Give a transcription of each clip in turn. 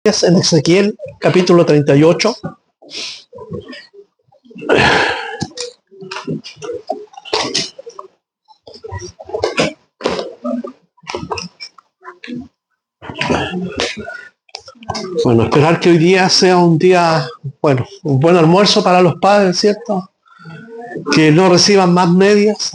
En Ezequiel capítulo 38. Bueno, esperar que hoy día sea un día, bueno, un buen almuerzo para los padres, ¿cierto? Que no reciban más medias.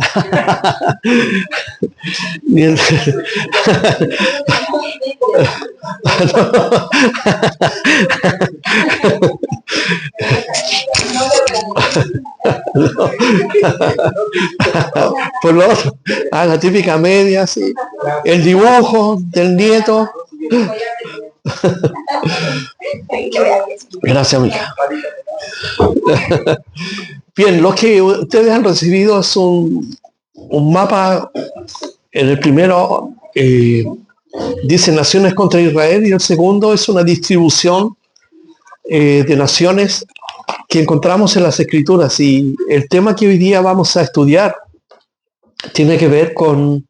Por lo otro, la típica media, sí. El dibujo del nieto. Gracias, mija. Bien, lo que ustedes han recibido es un mapa. En el primero dice naciones contra Israel, y el segundo es una distribución de naciones que encontramos en las Escrituras. Y el tema que hoy día vamos a estudiar tiene que ver con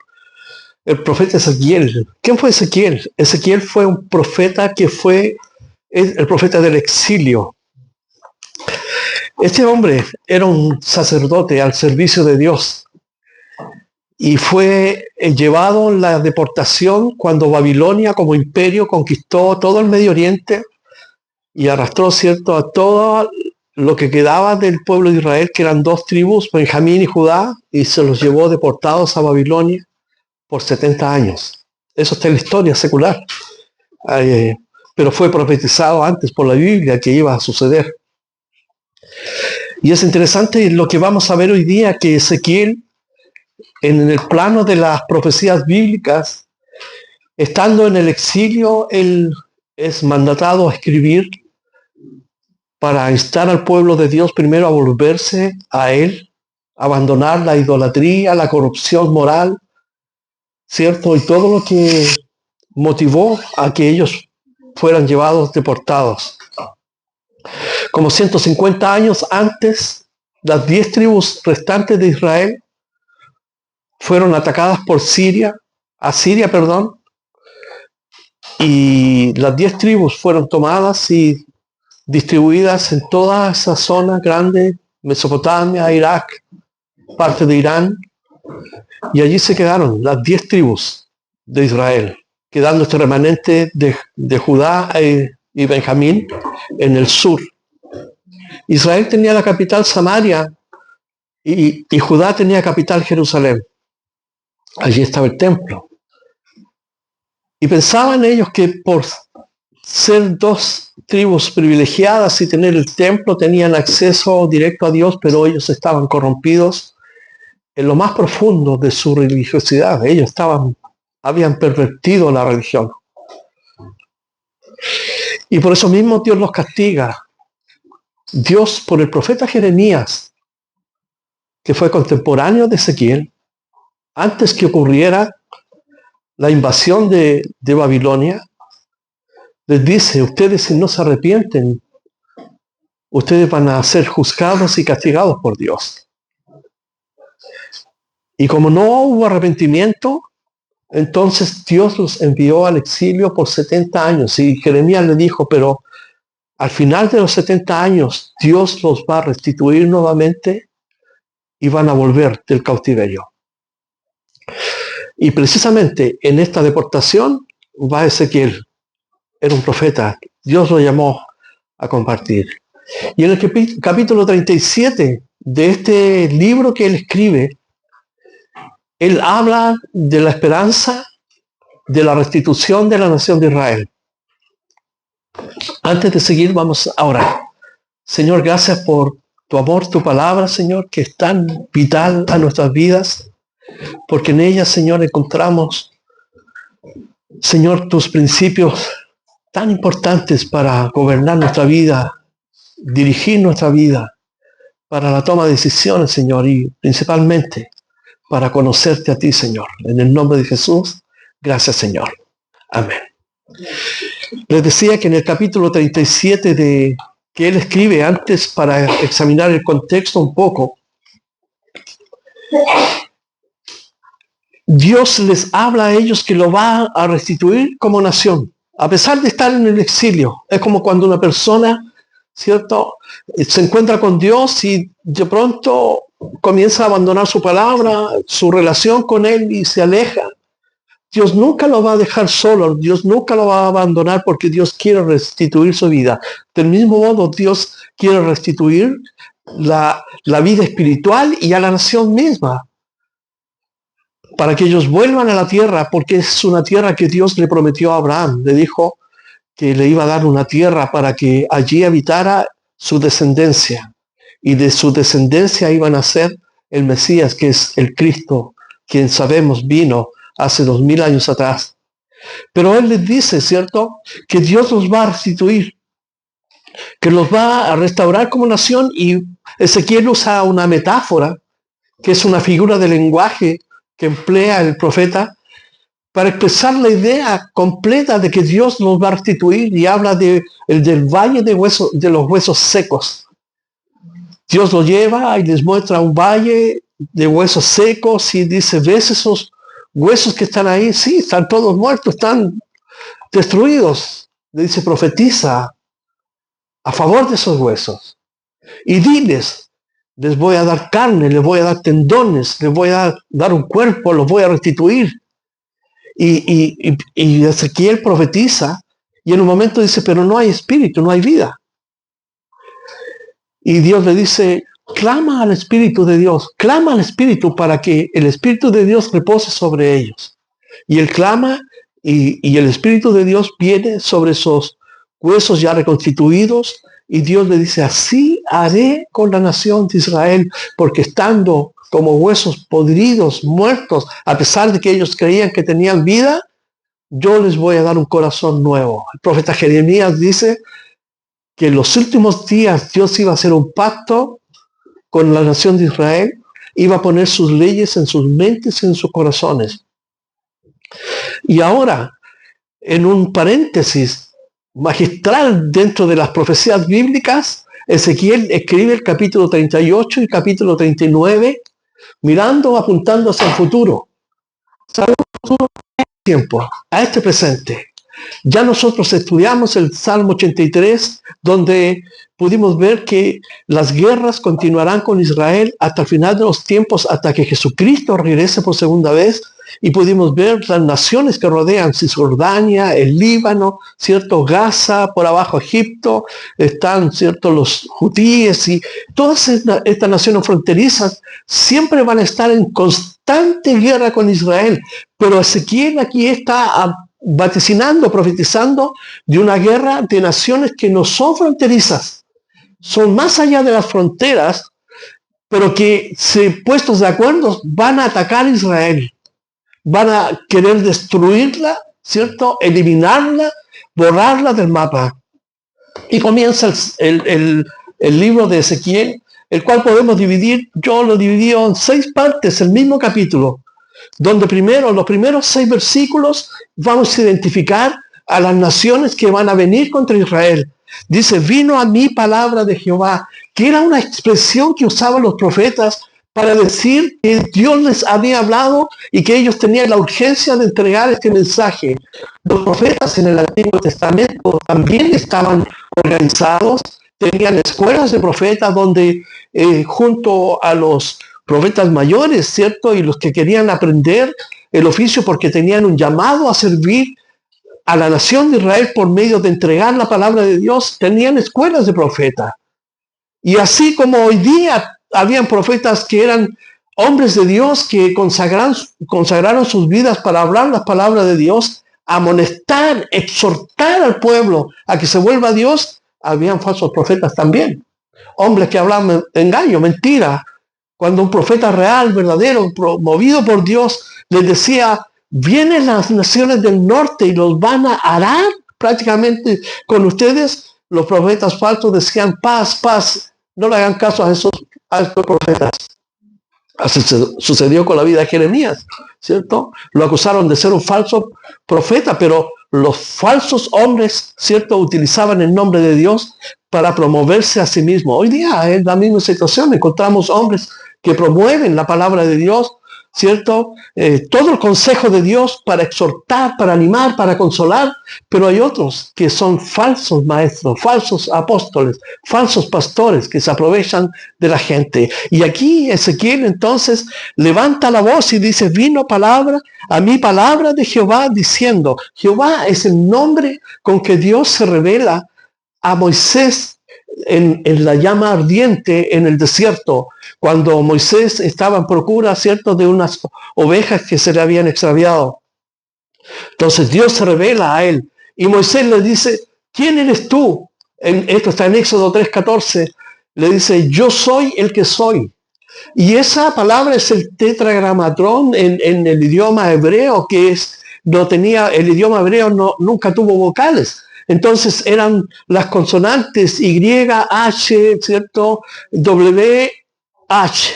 el profeta Ezequiel. ¿Quién fue Ezequiel? Ezequiel fue un profeta que fue el profeta del exilio. Este hombre era un sacerdote al servicio de Dios y fue llevado en la deportación cuando Babilonia como imperio conquistó todo el Medio Oriente y arrastró, ¿cierto?, a todo lo que quedaba del pueblo de Israel, que eran dos tribus, Benjamín y Judá, y se los llevó deportados a Babilonia por 70 años. Eso está en la historia secular. Pero fue profetizado antes por la Biblia que iba a suceder. Y es interesante lo que vamos a ver hoy día, que Ezequiel, en el plano de las profecías bíblicas, estando en el exilio, él es mandatado a escribir para instar al pueblo de Dios primero a volverse a él, abandonar la idolatría, la corrupción moral, ¿cierto? Y todo lo que motivó a que ellos fueran llevados deportados. Como 150 años antes, las 10 tribus restantes de Israel fueron atacadas por Asiria, y las 10 tribus fueron tomadas y distribuidas en toda esa zona grande, Mesopotamia, Irak, parte de Irán, y allí se quedaron las 10 tribus de Israel, quedando este remanente de Judá y Benjamín en el sur. Israel tenía la capital Samaria y Judá tenía capital Jerusalén. Allí estaba el templo. Y pensaban ellos que por ser dos tribus privilegiadas y tener el templo tenían acceso directo a Dios, pero ellos estaban corrompidos en lo más profundo de su religiosidad. Ellos habían pervertido la religión. Y por eso mismo Dios los castiga. Dios, por el profeta Jeremías, que fue contemporáneo de Ezequiel, antes que ocurriera la invasión de Babilonia, les dice: ustedes, si no se arrepienten, ustedes van a ser juzgados y castigados por Dios. Y como no hubo arrepentimiento, entonces Dios los envió al exilio por 70 años. Y Jeremías le dijo: pero al final de los 70 años, Dios los va a restituir nuevamente y van a volver del cautiverio. Y precisamente en esta deportación va Ezequiel. Era un profeta. Dios lo llamó a compartir. Y en el capítulo 37 de este libro que él escribe, él habla de la esperanza de la restitución de la nación de Israel. Antes de seguir, vamos a orar. Señor, gracias por tu amor, tu palabra, Señor, que es tan vital a nuestras vidas, porque en ella, Señor, encontramos, Señor, tus principios tan importantes para gobernar nuestra vida, dirigir nuestra vida, para la toma de decisiones, Señor, y principalmente para conocerte a ti, Señor. En el nombre de Jesús, gracias, Señor. Amén. Les decía que en el capítulo 37 que él escribe, antes, para examinar el contexto un poco, Dios les habla a ellos que lo va a restituir como nación. a pesar de estar en el exilio. Es como cuando una persona, ¿cierto?, se encuentra con Dios y de pronto comienza a abandonar su palabra, su relación con Él y se aleja. Dios nunca lo va a dejar solo, Dios nunca lo va a abandonar porque Dios quiere restituir su vida. Del mismo modo, Dios quiere restituir la vida espiritual y a la nación misma, para que ellos vuelvan a la tierra, porque es una tierra que Dios le prometió a Abraham. Le dijo que le iba a dar una tierra para que allí habitara su descendencia. Y de su descendencia iban a ser el Mesías, que es el Cristo, quien sabemos vino hace 2000 años atrás. Pero Él les dice, ¿cierto?, que Dios los va a restituir, que los va a restaurar como nación. Y Ezequiel usa una metáfora, que es una figura de lenguaje que emplea el profeta, para expresar la idea completa de que Dios nos va a restituir, y habla del valle de los huesos secos. Dios lo lleva y les muestra un valle de huesos secos y dice, ¿ves esos huesos que están ahí? Sí, están todos muertos, están destruidos. Le dice, profetiza a favor de esos huesos y diles, les voy a dar carne, les voy a dar tendones, les voy a dar un cuerpo, los voy a restituir. Y Ezequiel profetiza y en un momento dice, pero no hay espíritu, no hay vida. Y Dios le dice, clama al Espíritu de Dios, clama al Espíritu para que el Espíritu de Dios repose sobre ellos. Y él clama y el Espíritu de Dios viene sobre esos huesos ya reconstituidos, y Dios le dice, así haré con la nación de Israel, porque estando como huesos podridos, muertos, a pesar de que ellos creían que tenían vida, yo les voy a dar un corazón nuevo. El profeta Jeremías dice que en los últimos días Dios iba a hacer un pacto con la nación de Israel, iba a poner sus leyes en sus mentes y en sus corazones. Y ahora, en un paréntesis magistral dentro de las profecías bíblicas, Ezequiel escribe el capítulo 38 y capítulo 39, mirando, apuntando hacia el futuro. ¿Sabes? Tiempo, a este presente. Ya nosotros estudiamos el Salmo 83, donde pudimos ver que las guerras continuarán con Israel hasta el final de los tiempos, hasta que Jesucristo regrese por segunda vez, y pudimos ver las naciones que rodean Cisjordania, el Líbano, ¿cierto?, Gaza, por abajo Egipto, están, ¿cierto?, los hutíes, y todas estas naciones fronterizas siempre van a estar en constante guerra con Israel. Pero Ezequiel aquí está vaticinando, profetizando de una guerra de naciones que no son fronterizas, son más allá de las fronteras, pero que, si puestos de acuerdo, van a atacar a Israel, van a querer destruirla, ¿cierto?, eliminarla, borrarla del mapa. Y comienza el libro de Ezequiel, el cual podemos dividir, yo lo dividí en 6 partes, el mismo capítulo, donde primero, los primeros 6 versículos, vamos a identificar a las naciones que van a venir contra Israel. Dice, vino a mí palabra de Jehová, que era una expresión que usaban los profetas para decir que Dios les había hablado y que ellos tenían la urgencia de entregar este mensaje. Los profetas en el Antiguo Testamento también estaban organizados, tenían escuelas de profetas donde junto a los profetas mayores, ¿cierto?, y los que querían aprender el oficio porque tenían un llamado a servir a la nación de Israel por medio de entregar la palabra de Dios, tenían escuelas de profetas. Y así como hoy día habían profetas que eran hombres de Dios que consagraron sus vidas para hablar las palabras de Dios, amonestar, exhortar al pueblo a que se vuelva a Dios, habían falsos profetas también. Hombres que hablaban engaño, mentira. Cuando un profeta real, verdadero, movido por Dios, les decía, vienen las naciones del norte y los van a arar prácticamente con ustedes, los profetas falsos decían, paz, paz. No le hagan caso a estos profetas. Así sucedió con la vida de Jeremías, ¿cierto? Lo acusaron de ser un falso profeta, pero los falsos hombres, ¿cierto?, utilizaban el nombre de Dios para promoverse a sí mismos. Hoy día es la misma situación. Encontramos hombres que promueven la palabra de Dios, ¿cierto? Todo el consejo de Dios para exhortar, para animar, para consolar, pero hay otros que son falsos maestros, falsos apóstoles, falsos pastores que se aprovechan de la gente. Y aquí Ezequiel entonces levanta la voz y dice, vino palabra, a mí palabra de Jehová diciendo, Jehová es el nombre con que Dios se revela a Moisés en la llama ardiente en el desierto, cuando Moisés estaba en procura, ¿cierto?, de unas ovejas que se le habían extraviado. Entonces Dios se revela a él y Moisés le dice, ¿quién eres tú? Esto está en Éxodo 3:14. Le dice, yo soy el que soy. Y esa palabra es el tetragramatrón en el idioma hebreo, que el idioma hebreo nunca tuvo vocales. Entonces eran las consonantes Y, H, ¿cierto? W, H.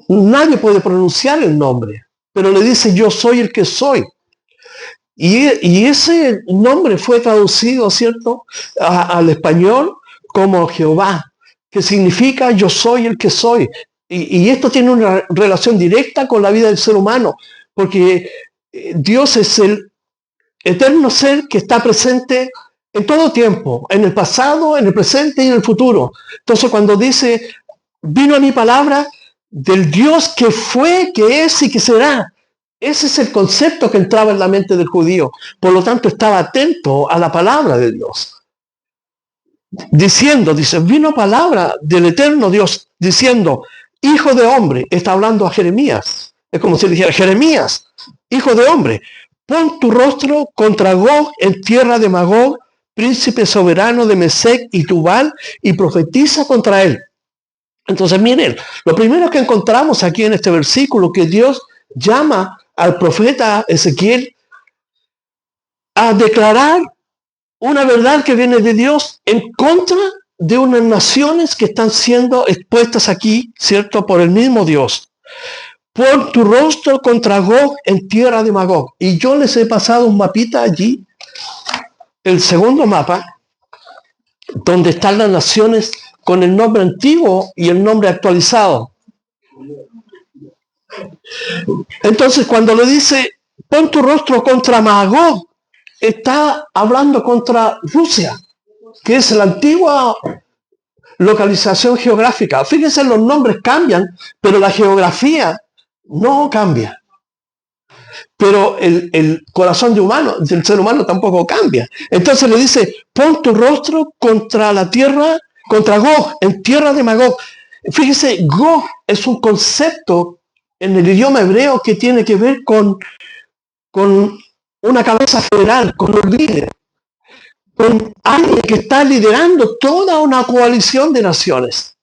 Nadie puede pronunciar el nombre, pero le dice yo soy el que soy. Y ese nombre fue traducido, ¿cierto?, al español como Jehová, que significa yo soy el que soy. Y esto tiene una relación directa con la vida del ser humano, porque Dios es el eterno ser que está presente en todo tiempo, en el pasado, en el presente y en el futuro. Entonces cuando dice, vino a mi palabra del Dios que fue, que es y que será. Ese es el concepto que entraba en la mente del judío. Por lo tanto, estaba atento a la palabra de Dios. Diciendo, dice, vino palabra del eterno Dios, diciendo, hijo de hombre, está hablando a Jeremías. Es como si dijera, Jeremías, hijo de hombre, pon tu rostro contra Gog en tierra de Magog, príncipe soberano de Mesec y Tubal, y profetiza contra él. Entonces, miren, lo primero que encontramos aquí en este versículo, que Dios llama al profeta Ezequiel a declarar una verdad que viene de Dios en contra de unas naciones que están siendo expuestas aquí, ¿cierto?, por el mismo Dios. Pon tu rostro contra Gog en tierra de Magog. Y yo les he pasado un mapita allí, el segundo mapa, donde están las naciones con el nombre antiguo y el nombre actualizado. Entonces, cuando le dice, pon tu rostro contra Magog, está hablando contra Rusia, que es la antigua localización geográfica. Fíjense, los nombres cambian, pero la geografía no cambia. Pero el corazón del ser humano tampoco cambia. Entonces le dice, pon tu rostro contra la tierra, contra Gog, en tierra de Magog. Fíjese, Gog es un concepto en el idioma hebreo que tiene que ver con una cabeza federal, con un líder, con alguien que está liderando toda una coalición de naciones.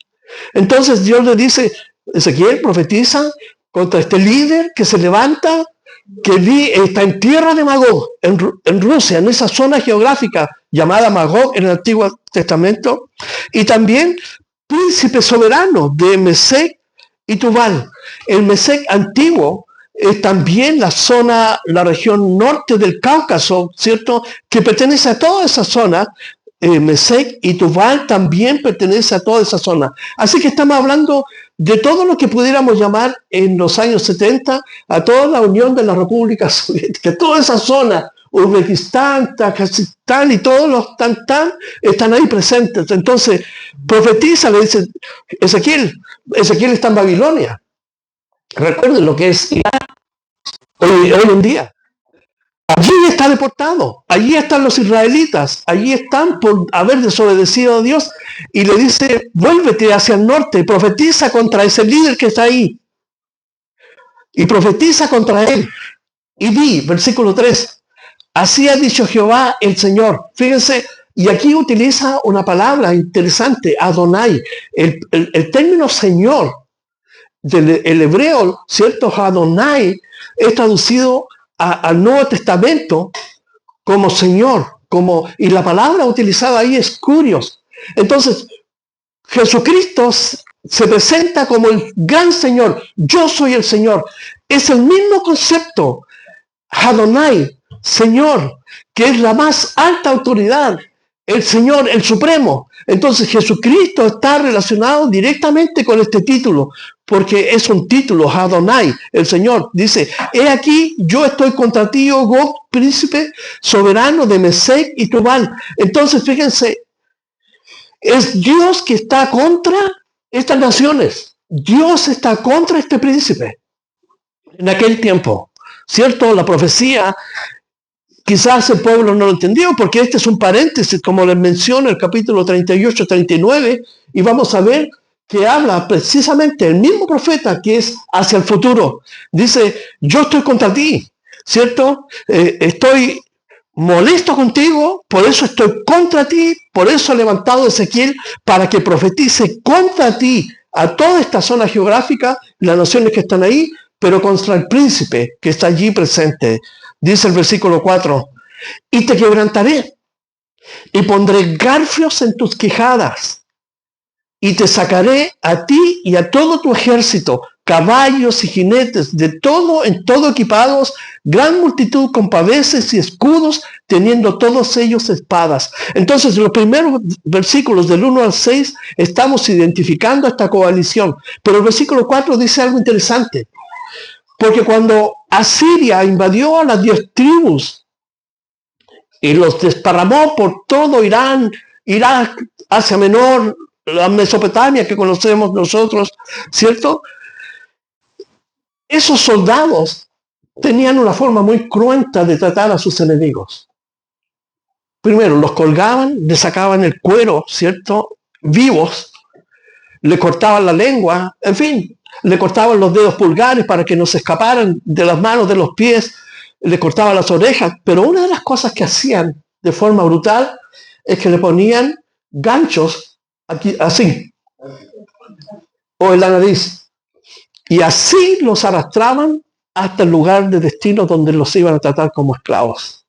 Entonces Dios le dice, Ezequiel profetiza contra este líder que se levanta, que está en tierra de Magog, en Rusia, en esa zona geográfica llamada Magog en el Antiguo Testamento, y también príncipe soberano de Mesec y Tubal. El Mesec antiguo es también la región norte del Cáucaso, ¿cierto?, que pertenece a toda esa zona. Mesec y Tubal también pertenece a toda esa zona. Así que estamos hablando de todo lo que pudiéramos llamar en los años 70 a toda la Unión de las Repúblicas Soviéticas, toda esa zona, Uzbekistán, Tajikistán y todos los están ahí presentes. Entonces, profetiza, le dice Ezequiel está en Babilonia. Recuerden lo que es Irán hoy en día. Allí está deportado, allí están los israelitas, allí están por haber desobedecido a Dios, y le dice, vuélvete hacia el norte, profetiza contra ese líder que está ahí, y profetiza contra él, y di, versículo 3, así ha dicho Jehová el Señor. Fíjense, y aquí utiliza una palabra interesante, Adonai, el término Señor, el hebreo, ¿cierto? Adonai es traducido al Nuevo Testamento como Señor, y la palabra utilizada ahí es Kurios. Entonces, Jesucristo se presenta como el gran Señor. Yo soy el Señor. Es el mismo concepto, Adonai, Señor, que es la más alta autoridad el Señor, el Supremo. Entonces Jesucristo está relacionado directamente con este título, porque es un título, Adonai, el Señor. Dice, he aquí, yo estoy contra ti, oh Gog, príncipe soberano de Mesec y Tubal. Entonces, fíjense, es Dios que está contra estas naciones. Dios está contra este príncipe. En aquel tiempo, ¿cierto? La profecía, quizás el pueblo no lo entendió, porque este es un paréntesis, como les menciono, el capítulo 38, 39, y vamos a ver que habla precisamente el mismo profeta que es hacia el futuro. Dice, yo estoy contra ti, ¿cierto? Estoy molesto contigo, por eso estoy contra ti, por eso he levantado a Ezequiel para que profetice contra ti a toda esta zona geográfica, las naciones que están ahí, pero contra el príncipe que está allí presente. Dice el versículo 4, y te quebrantaré, y pondré garfios en tus quijadas, y te sacaré a ti y a todo tu ejército, caballos y jinetes, de todo en todo equipados, gran multitud con paveses y escudos, teniendo todos ellos espadas. Entonces, en los primeros versículos del 1 al 6, estamos identificando esta coalición. Pero el versículo 4 dice algo interesante. Porque cuando Asiria invadió a las 10 tribus y los desparramó por todo Irán, Irak, Asia Menor, la Mesopotamia que conocemos nosotros, ¿cierto? Esos soldados tenían una forma muy cruenta de tratar a sus enemigos. Primero, los colgaban, les sacaban el cuero, ¿cierto? Vivos, le cortaban la lengua, en fin, le cortaban los dedos pulgares para que no se escaparan de las manos, de los pies, le cortaban las orejas, pero una de las cosas que hacían de forma brutal es que le ponían ganchos aquí, así, o en la nariz, y así los arrastraban hasta el lugar de destino donde los iban a tratar como esclavos.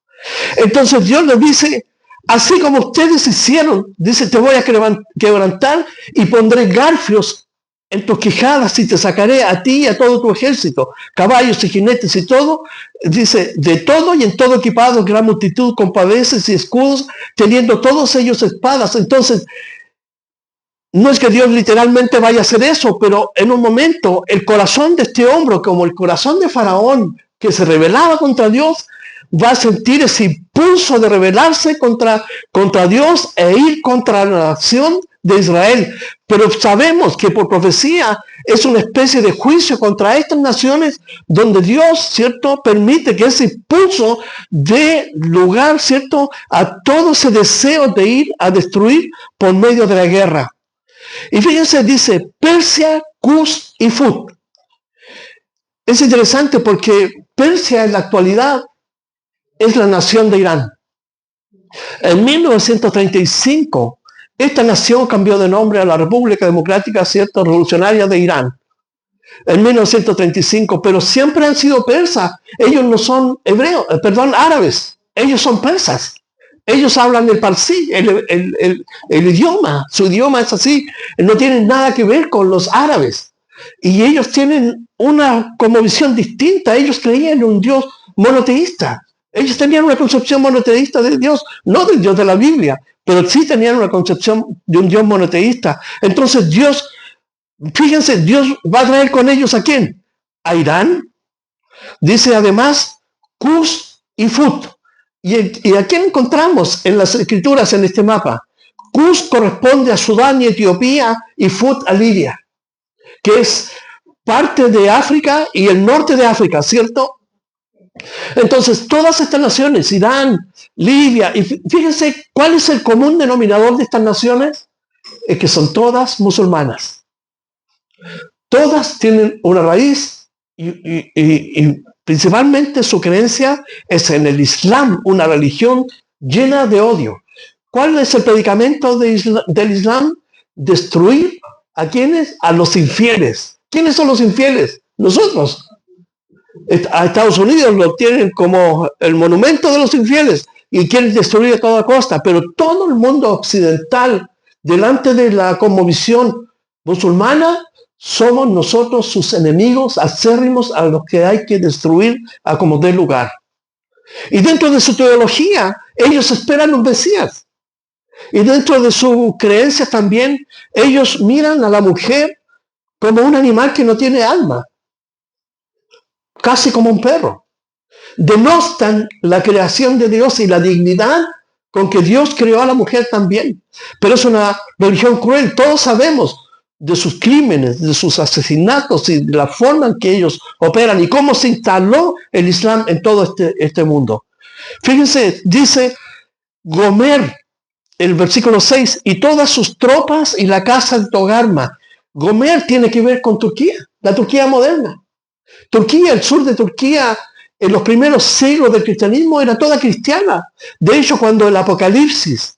Entonces Dios les dice, así como ustedes hicieron, dice, te voy a quebrantar y pondré garfios en tus quijadas y te sacaré a ti y a todo tu ejército, caballos y jinetes y todo, dice, de todo y en todo equipado, gran multitud con paveses y escudos, teniendo todos ellos espadas. Entonces, no es que Dios literalmente vaya a hacer eso, pero en un momento el corazón de este hombre, como el corazón de Faraón, que se rebelaba contra Dios, va a sentir ese impulso de rebelarse contra Dios e ir contra la nación de Israel. Pero sabemos que por profecía es una especie de juicio contra estas naciones donde Dios, ¿cierto?, permite que ese impulso dé lugar, ¿cierto?, a todo ese deseo de ir a destruir por medio de la guerra. Y fíjense, dice Persia, Cus y Fut. Es interesante porque Persia en la actualidad es la nación de Irán. En 1935, esta nación cambió de nombre a la República Democrática, ¿cierto?, Revolucionaria de Irán. En 1935, pero siempre han sido persas. Ellos no son árabes. Ellos son persas. Ellos hablan el parsí, el idioma. Su idioma es así. No tienen nada que ver con los árabes. Y ellos tienen una como visión distinta. Ellos creían en un Dios monoteísta. Ellos tenían una concepción monoteísta de Dios, no del Dios de la Biblia, pero sí tenían una concepción de un Dios monoteísta. Entonces Dios, fíjense, Dios va a traer con ellos ¿a quién? A Irán. Dice además Cus y Fut. ¿Y a quién encontramos en las escrituras en este mapa? Cus corresponde a Sudán y Etiopía y Fut a Libia, que es parte de África y el norte de África, ¿cierto? Entonces, todas estas naciones, Irán, Libia, y fíjense cuál es el común denominador de estas naciones, es que son todas musulmanas. Todas tienen una raíz y principalmente su creencia es en el Islam, una religión llena de odio. ¿Cuál es el predicamento del Islam? Destruir ¿a quiénes? A los infieles. ¿Quiénes son los infieles? Nosotros. A Estados Unidos lo tienen como el monumento de los infieles y quieren destruir a toda costa, pero todo el mundo occidental, delante de la cosmovisión musulmana, somos nosotros sus enemigos acérrimos a los que hay que destruir a como dé lugar. Y dentro de su teología, ellos esperan un Mesías. Y dentro de sus creencias también, ellos miran a la mujer como un animal que no tiene alma, casi como un perro. Denostan la creación de Dios y la dignidad con que Dios creó a la mujer también. Pero es una religión cruel. Todos sabemos de sus crímenes, de sus asesinatos y de la forma en que ellos operan y cómo se instaló el Islam en todo este mundo. Fíjense, dice Gomer, el versículo 6, y todas sus tropas y la casa de Togarma. Gomer tiene que ver con Turquía, la Turquía moderna. Turquía, el sur de Turquía, en los primeros siglos del cristianismo era toda cristiana. De hecho, cuando el Apocalipsis,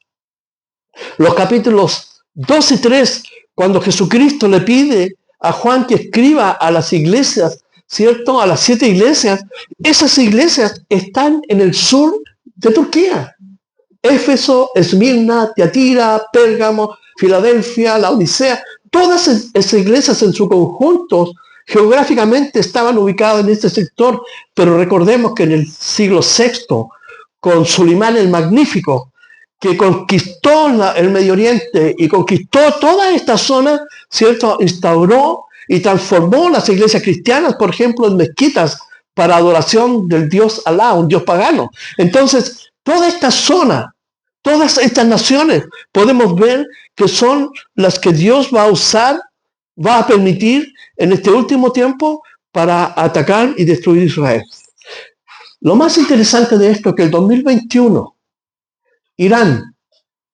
los capítulos 2 y 3, cuando Jesucristo le pide a Juan que escriba a las iglesias, ¿cierto? A las 7 iglesias, esas iglesias están en el sur de Turquía. Éfeso, Esmirna, Tiatira, Pérgamo, Filadelfia, la Odisea, todas esas iglesias en su conjunto geográficamente estaban ubicadas en este sector, pero recordemos que en el siglo VI, con Sulimán el Magnífico, que conquistó el Medio Oriente y conquistó toda esta zona, ¿cierto? Instauró y transformó las iglesias cristianas, por ejemplo, en mezquitas para adoración del dios Alá, un dios pagano. Entonces, toda esta zona, todas estas naciones, podemos ver que son las que Dios va a usar, va a permitir en este último tiempo para atacar y destruir Israel. Lo más interesante de esto es que el 2021, Irán,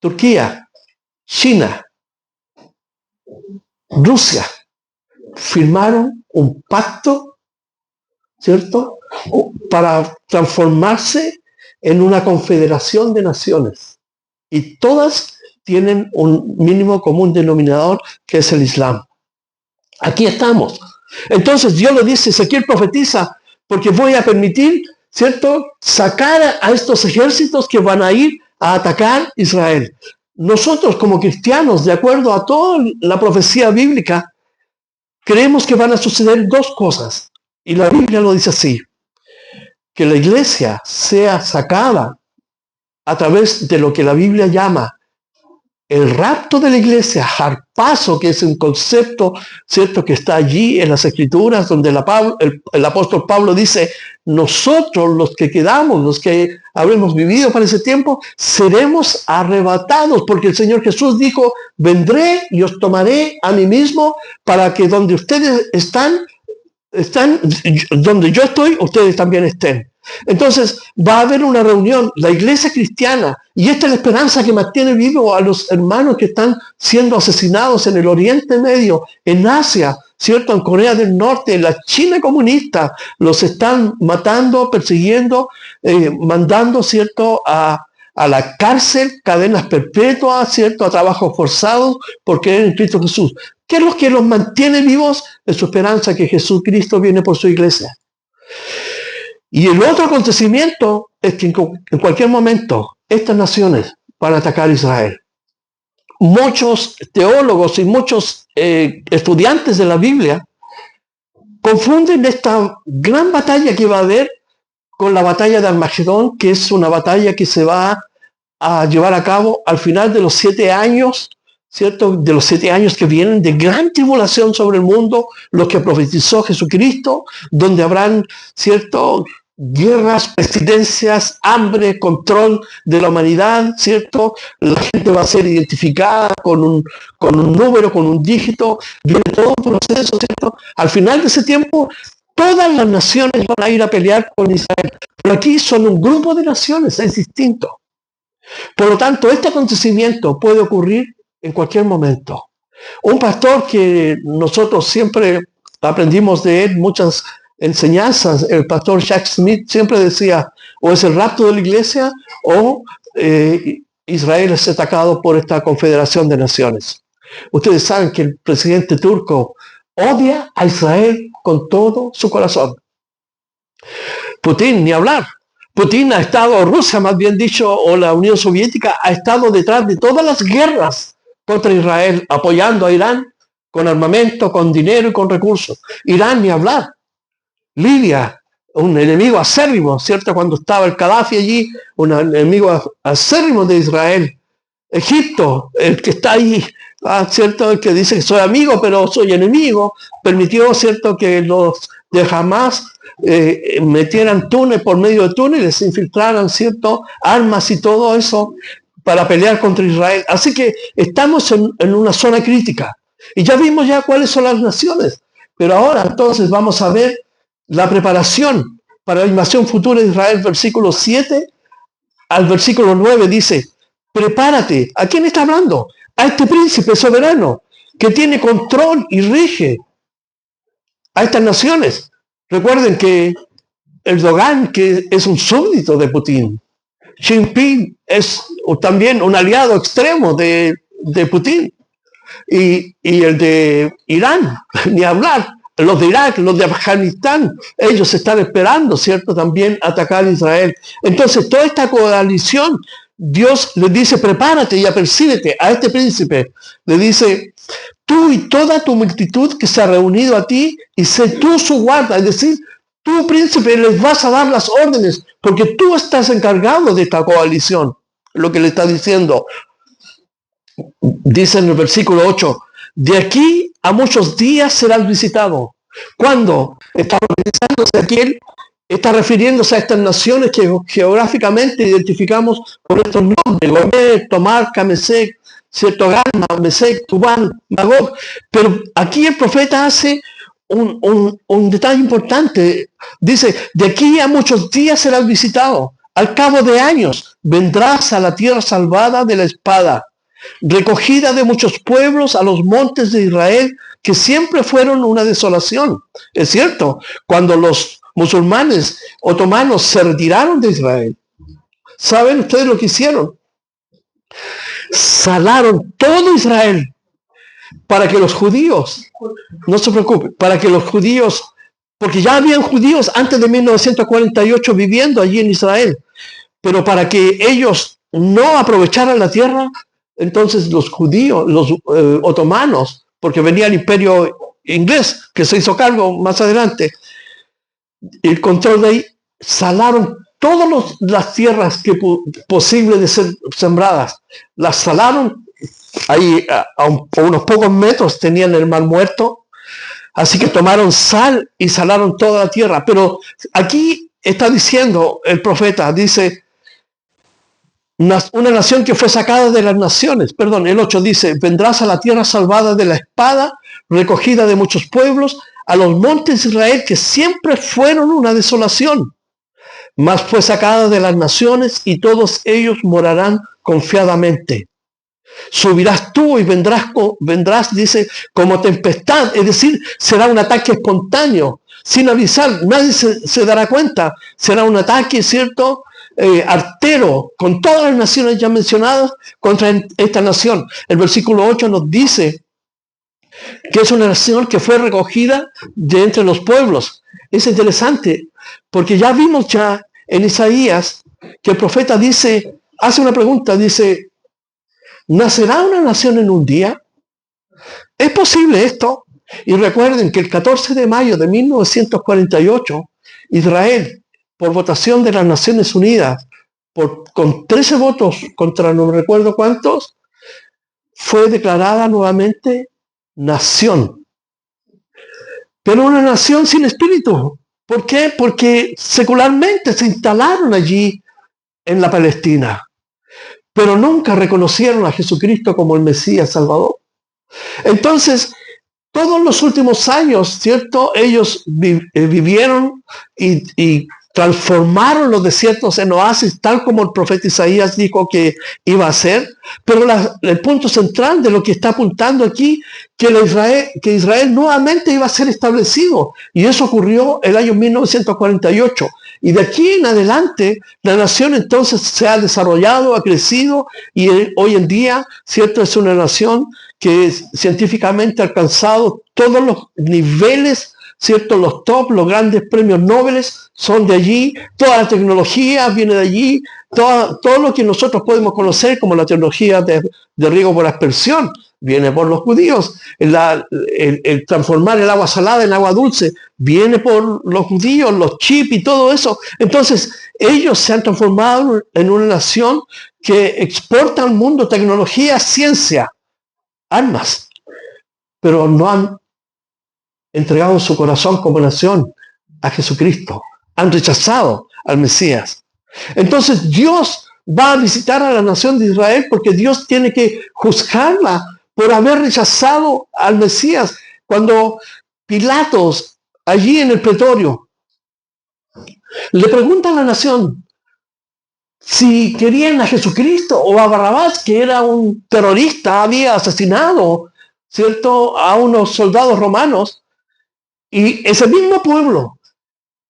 Turquía, China, Rusia, firmaron un pacto, ¿cierto?, para transformarse en una confederación de naciones. Y todas tienen un mínimo común denominador, que es el Islam. Aquí estamos. Entonces Dios le dice, Ezequiel profetiza, porque voy a permitir, ¿cierto?, sacar a estos ejércitos que van a ir a atacar Israel. Nosotros como cristianos, de acuerdo a toda la profecía bíblica, creemos que van a suceder dos cosas. Y la Biblia lo dice así: que la iglesia sea sacada a través de lo que la Biblia llama el rapto de la iglesia, harpazo, que es un concepto, ¿cierto?, que está allí en las Escrituras, donde el apóstol Pablo dice, nosotros los que quedamos, los que habremos vivido para ese tiempo, seremos arrebatados, porque el Señor Jesús dijo, vendré y os tomaré a mí mismo, para que donde ustedes están, donde yo estoy, ustedes también estén. Entonces va a haber una reunión, la iglesia cristiana, y esta es la esperanza que mantiene vivo a los hermanos que están siendo asesinados en el Oriente Medio, en Asia, ¿cierto?, en Corea del Norte, en la China comunista, los están matando, persiguiendo, mandando, ¿cierto?, a la cárcel, cadenas perpetuas, ¿cierto?, a trabajos forzados por creer en Cristo Jesús. ¿Qué es lo que los mantiene vivos? Es su esperanza que Jesucristo viene por su iglesia. Y el otro acontecimiento es que en cualquier momento estas naciones van a atacar a Israel. Muchos teólogos y muchos estudiantes de la Biblia confunden esta gran batalla que va a haber con la batalla de Armagedón, que es una batalla que se va a llevar a cabo al final de los 7 años, ¿cierto?, de los 7 años que vienen de gran tribulación sobre el mundo, los que profetizó Jesucristo, donde habrán, ¿cierto?, guerras, pestilencias, hambre, control de la humanidad, ¿cierto? La gente va a ser identificada con un número, con un dígito, viene todo un proceso, ¿cierto? Al final de ese tiempo, todas las naciones van a ir a pelear con Israel. Pero aquí son un grupo de naciones, es distinto. Por lo tanto, este acontecimiento puede ocurrir en cualquier momento. Un pastor que nosotros siempre aprendimos de él muchas enseñanzas, el pastor Jack Smith siempre decía, o es el rapto de la iglesia o Israel es atacado por esta confederación de naciones. Ustedes saben que el presidente turco odia a Israel con todo su corazón. Putin, ni hablar. Putin ha estado, Rusia más bien dicho, o la Unión Soviética, ha estado detrás de todas las guerras contra Israel, apoyando a Irán con armamento, con dinero y con recursos. Irán, ni hablar. Libia, un enemigo acérrimo, ¿cierto? Cuando estaba el Gaddafi allí, un enemigo acérrimo de Israel. Egipto, el que está ahí, ¿cierto? El que dice que soy amigo, pero soy enemigo, permitió, ¿cierto?, que los de Hamás metieran túnel por medio de túneles, se infiltraran, ¿cierto?, armas y todo eso para pelear contra Israel. Así que estamos en una zona crítica. Y ya vimos ya cuáles son las naciones. Pero ahora entonces vamos a ver la preparación para la invasión futura de Israel, versículo 7 al versículo 9 dice, prepárate. ¿A quién está hablando? A este príncipe soberano que tiene control y rige a estas naciones. Recuerden que Erdogan, que es un súbdito de Putin, Xi Jinping es también un aliado extremo de Putin, y el de Irán, ni hablar, los de Irak, los de Afganistán, ellos están esperando, ¿cierto?, también atacar a Israel. Entonces, toda esta coalición, Dios les dice, prepárate y apercíbete a este príncipe. Le dice, tú y toda tu multitud que se ha reunido a ti, y sé tú su guarda. Es decir, tú, príncipe, les vas a dar las órdenes, porque tú estás encargado de esta coalición. Lo que le está diciendo. Dice en el versículo 8, de aquí a muchos días serás visitado. Cuando está organizándose aquel, está refiriéndose a estas naciones que geográficamente identificamos por estos nombres, Gomer, Tomarca, Mesec, cierto, Gama, Mesec, Tubal, Magog. Pero aquí el profeta hace un detalle importante. Dice, de aquí a muchos días serás visitado. Al cabo de años vendrás a la tierra salvada de la espada, recogida de muchos pueblos a los montes de Israel, que siempre fueron una desolación. Es cierto, cuando los musulmanes otomanos se retiraron de Israel, ¿saben ustedes lo que hicieron? Salaron todo Israel para que los judíos, no se preocupen, para que los judíos, porque ya habían judíos antes de 1948 viviendo allí en Israel, pero para que ellos no aprovecharan la tierra, entonces los judíos, los otomanos, porque venía el imperio inglés, que se hizo cargo más adelante, el control de ahí, salaron todas las tierras que posibles de ser sembradas, las salaron, ahí a unos pocos metros tenían el mar Muerto, así que tomaron sal y salaron toda la tierra. Pero aquí está diciendo el profeta, dice, una nación que fue sacada de las naciones, perdón, el 8 dice, vendrás a la tierra salvada de la espada, recogida de muchos pueblos, a los montes de Israel que siempre fueron una desolación, mas fue sacada de las naciones y todos ellos morarán confiadamente. Subirás tú y vendrás, dice, como tempestad, es decir, será un ataque espontáneo, sin avisar, nadie se dará cuenta, será un ataque, ¿cierto?, artero, con todas las naciones ya mencionadas contra esta nación. El versículo 8 nos dice que es una nación que fue recogida de entre los pueblos. Es interesante, porque ya vimos ya en Isaías que el profeta dice, hace una pregunta, dice, ¿nacerá una nación en un día? ¿Es posible esto? Y recuerden que el 14 de mayo de 1948, Israel, por votación de las Naciones Unidas, con 13 votos contra no recuerdo cuántos, fue declarada nuevamente nación. Pero una nación sin espíritu. ¿Por qué? Porque secularmente se instalaron allí en la Palestina, pero nunca reconocieron a Jesucristo como el Mesías Salvador. Entonces, todos los últimos años, ¿cierto?, ellos vivieron y transformaron los desiertos en oasis, tal como el profeta Isaías dijo que iba a ser. Pero el punto central de lo que está apuntando aquí, que Israel nuevamente iba a ser establecido. Y eso ocurrió el año 1948. Y de aquí en adelante, la nación entonces se ha desarrollado, ha crecido, y hoy en día, ¿cierto?, es una nación que científicamente ha alcanzado todos los niveles, ¿cierto? Los top, los grandes premios Nobel son de allí, toda la tecnología viene de allí, todo lo que nosotros podemos conocer como la tecnología de riego por aspersión viene por los judíos. El transformar el agua salada en agua dulce viene por los judíos, los chips y todo eso. Entonces, ellos se han transformado en una nación que exporta al mundo tecnología, ciencia, armas, pero no han entregado su corazón como nación a Jesucristo. Han rechazado al Mesías. Entonces, Dios va a visitar a la nación de Israel porque Dios tiene que juzgarla por haber rechazado al Mesías. Cuando Pilatos, allí en el pretorio, le pregunta a la nación si querían a Jesucristo o a Barrabás, que era un terrorista, había asesinado, ¿cierto?, a unos soldados romanos, y ese mismo pueblo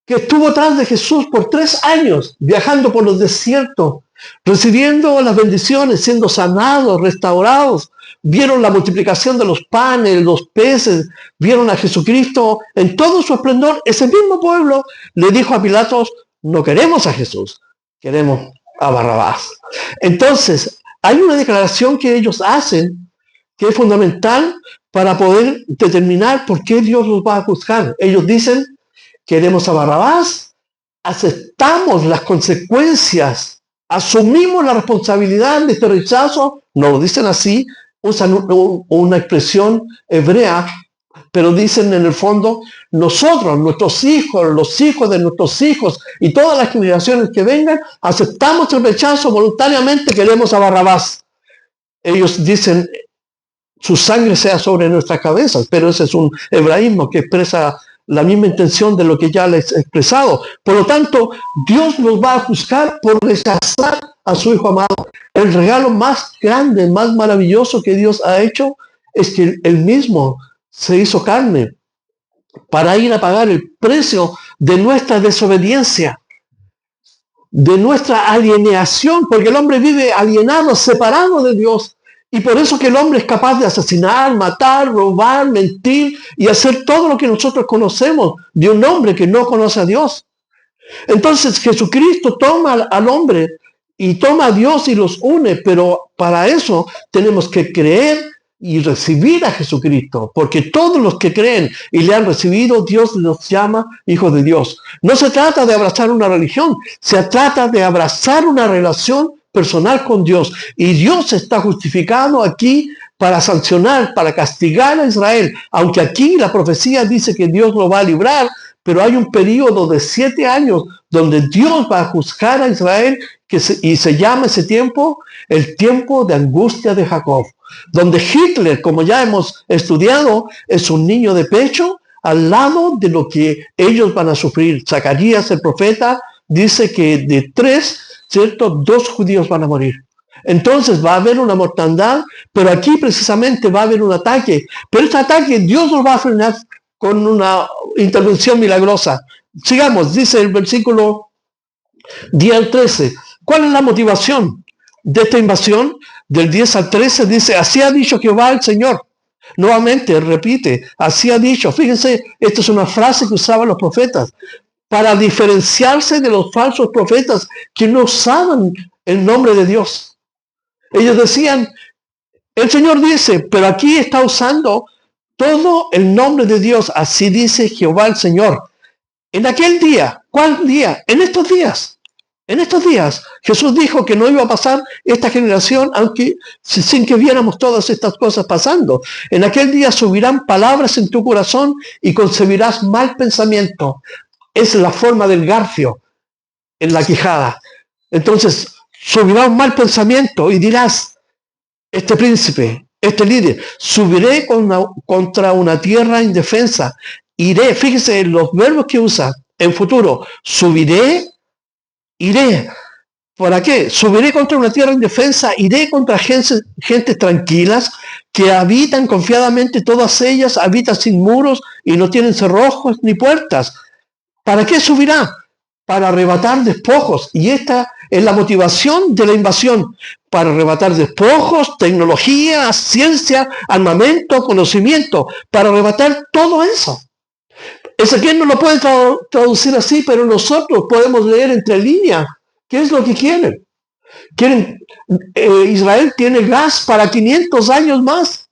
que estuvo atrás de Jesús por 3 años, viajando por los desiertos, recibiendo las bendiciones, siendo sanados, restaurados, vieron la multiplicación de los panes, los peces, vieron a Jesucristo en todo su esplendor. Ese mismo pueblo le dijo a Pilatos: no queremos a Jesús, queremos a Barrabás. Entonces, hay una declaración que ellos hacen que es fundamental para poder determinar por qué Dios los va a juzgar. Ellos dicen: queremos a Barrabás, aceptamos las consecuencias, asumimos la responsabilidad de este rechazo. No lo dicen así, usan una expresión hebrea, pero dicen en el fondo: nosotros, nuestros hijos, los hijos de nuestros hijos y todas las generaciones que vengan, aceptamos el rechazo voluntariamente, queremos a Barrabás. Ellos dicen: su sangre sea sobre nuestras cabezas, pero ese es un hebraísmo que expresa la misma intención de lo que ya les he expresado. Por lo tanto, Dios nos va a juzgar por rechazar a su Hijo amado. El regalo más grande, más maravilloso que Dios ha hecho es que Él mismo se hizo carne para ir a pagar el precio de nuestra desobediencia, de nuestra alienación, porque el hombre vive alienado, separado de Dios. Y por eso que el hombre es capaz de asesinar, matar, robar, mentir y hacer todo lo que nosotros conocemos de un hombre que no conoce a Dios. Entonces Jesucristo toma al hombre y toma a Dios y los une, pero para eso tenemos que creer y recibir a Jesucristo, porque todos los que creen y le han recibido, Dios los llama hijos de Dios. No se trata de abrazar una religión, se trata de abrazar una relación personal con Dios. Y Dios está justificado aquí para sancionar, para castigar a Israel. Aunque aquí la profecía dice que Dios lo va a librar, pero hay un periodo de 7 años donde Dios va a juzgar a Israel y se llama ese tiempo el tiempo de angustia de Jacob. Donde Hitler, como ya hemos estudiado, es un niño de pecho al lado de lo que ellos van a sufrir. Zacarías, el profeta, dice que de 3, ¿cierto?, 2 judíos van a morir. Entonces va a haber una mortandad, pero aquí precisamente va a haber un ataque. Pero este ataque Dios lo va a frenar con una intervención milagrosa. Sigamos, dice el versículo 10 al 13. ¿Cuál es la motivación de esta invasión? Del 10 al 13 dice: así ha dicho Jehová el Señor. Nuevamente repite: así ha dicho. Fíjense, esta es una frase que usaban los profetas para diferenciarse de los falsos profetas que no usaban el nombre de Dios. Ellos decían: el Señor dice, pero aquí está usando todo el nombre de Dios. Así dice Jehová el Señor. En aquel día, ¿cuál día? En estos días. En estos días, Jesús dijo que no iba a pasar esta generación aunque sin que viéramos todas estas cosas pasando. En aquel día subirán palabras en tu corazón y concebirás mal pensamiento. Es la forma del garfio en la quijada. Entonces, subirá un mal pensamiento y dirás: este príncipe, este líder, subiré contra una tierra indefensa. Iré, fíjese en los verbos que usa en futuro: subiré, iré. ¿Para qué? Subiré contra una tierra indefensa, iré contra gentes tranquilas que habitan confiadamente, todas ellas habitan sin muros y no tienen cerrojos ni puertas. ¿Para qué subirá? Para arrebatar despojos. Y esta es la motivación de la invasión. Para arrebatar despojos, tecnología, ciencia, armamento, conocimiento. Para arrebatar todo eso. Ezequiel no lo puede traducir así, pero nosotros podemos leer entre líneas. ¿Qué es lo que quieren? Israel tiene gas para 500 años más.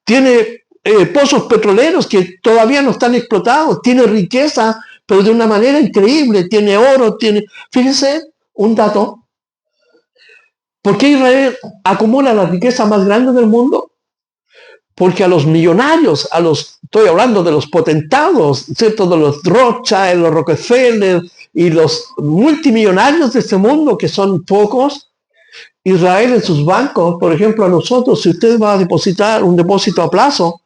tiene pozos petroleros que todavía no están explotados, tiene riqueza, pero de una manera increíble, tiene oro, Fíjense, un dato. ¿Por qué Israel acumula la riqueza más grande del mundo? Porque a los millonarios, estoy hablando de los potentados, ¿cierto? De los Rothschild, los Rockefeller y los multimillonarios de este mundo, que son pocos, Israel en sus bancos, por ejemplo, a nosotros, si usted va a depositar un depósito a plazo,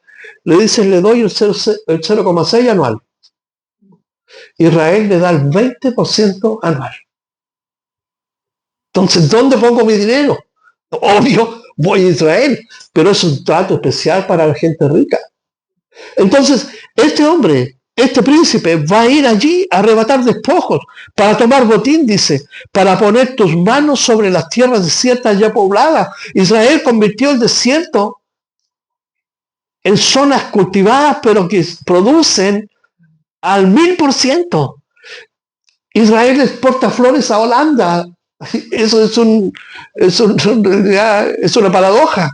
le dicen, le doy el 0,6 anual. Israel le da el 20% anual. Entonces, ¿dónde pongo mi dinero? Obvio, voy a Israel, pero es un trato especial para la gente rica. Entonces, este hombre, este príncipe, va a ir allí a arrebatar despojos, para tomar botín, dice, para poner tus manos sobre las tierras desiertas ya pobladas. Israel convirtió el desierto en zonas cultivadas, pero que producen al 1000%. Israel exporta flores a Holanda. Eso es una paradoja.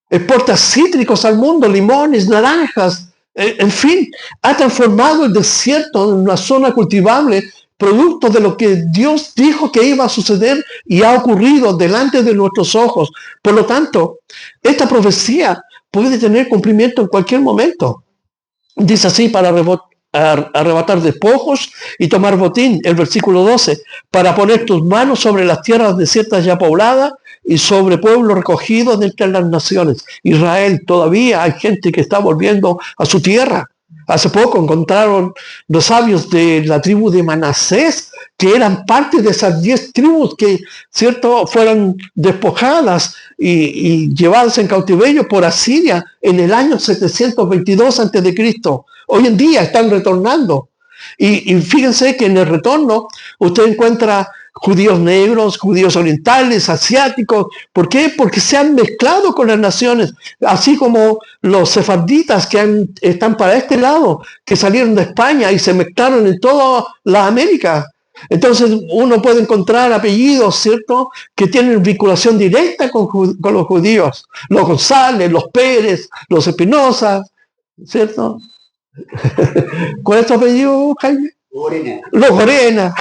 Exporta cítricos al mundo, limones, naranjas, en fin, ha transformado el desierto en una zona cultivable, producto de lo que Dios dijo que iba a suceder y ha ocurrido delante de nuestros ojos. Por lo tanto, esta profecía puede tener cumplimiento en cualquier momento. Dice así, para arrebatar despojos y tomar botín, el versículo 12, para poner tus manos sobre las tierras desiertas ya pobladas y sobre pueblos recogidos de entre las naciones. Israel, todavía hay gente que está volviendo a su tierra. Hace poco encontraron los sabios de la tribu de Manasés, que eran parte de esas 10 tribus que, cierto, fueron despojadas y llevadas en cautiverio por Asiria en el año 722 a.C. Hoy en día están retornando. Y fíjense que en el retorno usted encuentra judíos negros, judíos orientales, asiáticos. ¿Por qué? Porque se han mezclado con las naciones, así como los sefarditas que están para este lado, que salieron de España y se mezclaron en toda la América. Entonces uno puede encontrar apellidos, ¿cierto?, que tienen vinculación directa con los judíos. Los González, los Pérez, los Espinosa, ¿cierto? ¿Cuál es tu apellido, Jaime? Gorena. Los Gorena.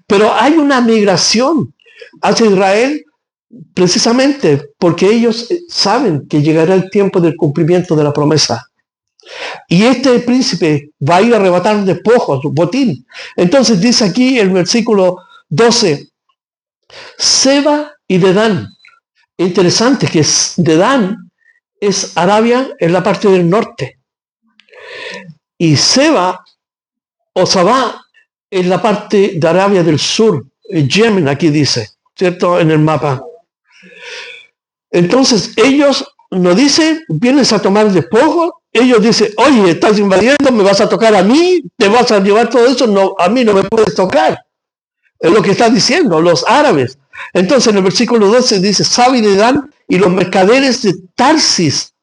Pero hay una migración hacia Israel precisamente porque ellos saben que llegará el tiempo del cumplimiento de la promesa. Y este príncipe va a ir a arrebatar despojos, botín. Entonces dice aquí el versículo 12, Seba y Dedán. Interesante que Dedán es Arabia en la parte del norte. Y Seba o Sabá en la parte de Arabia del Sur, Yemen, aquí dice, ¿cierto? En el mapa. Entonces ellos nos dicen, vienes a tomar despojos, ellos dicen, oye, estás invadiendo, me vas a tocar a mí, te vas a llevar todo eso, no, a mí no me puedes tocar. Es lo que están diciendo los árabes. Entonces en el versículo 12 dice, Saba y Dedán y los mercaderes de Tarsis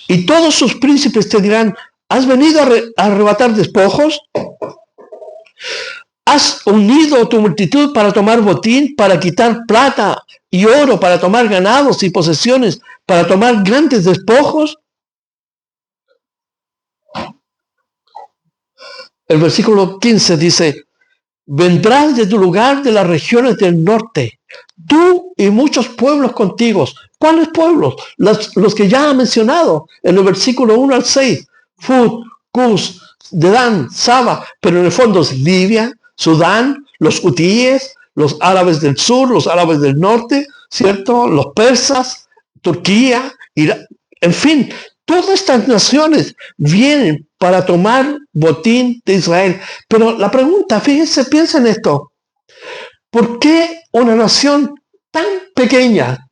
y todos sus príncipes te dirán, ¿has venido a arrebatar despojos? ¿Has unido tu multitud para tomar botín, para quitar plata y oro, para tomar ganados y posesiones, para tomar grandes despojos? El versículo 15 dice, vendrás de tu lugar de las regiones del norte, tú y muchos pueblos contigo. ¿Cuáles pueblos? Los que ya ha mencionado en el versículo 1 al 6. Fud, Cus, Dedán, Saba, pero en el fondo es Libia, Sudán, los hutíes, los árabes del sur, los árabes del norte, ¿cierto? Los persas, Turquía, Irán, en fin, todas estas naciones vienen para tomar botín de Israel. Pero la pregunta, fíjense, piensen esto. ¿Por qué una nación tan pequeña,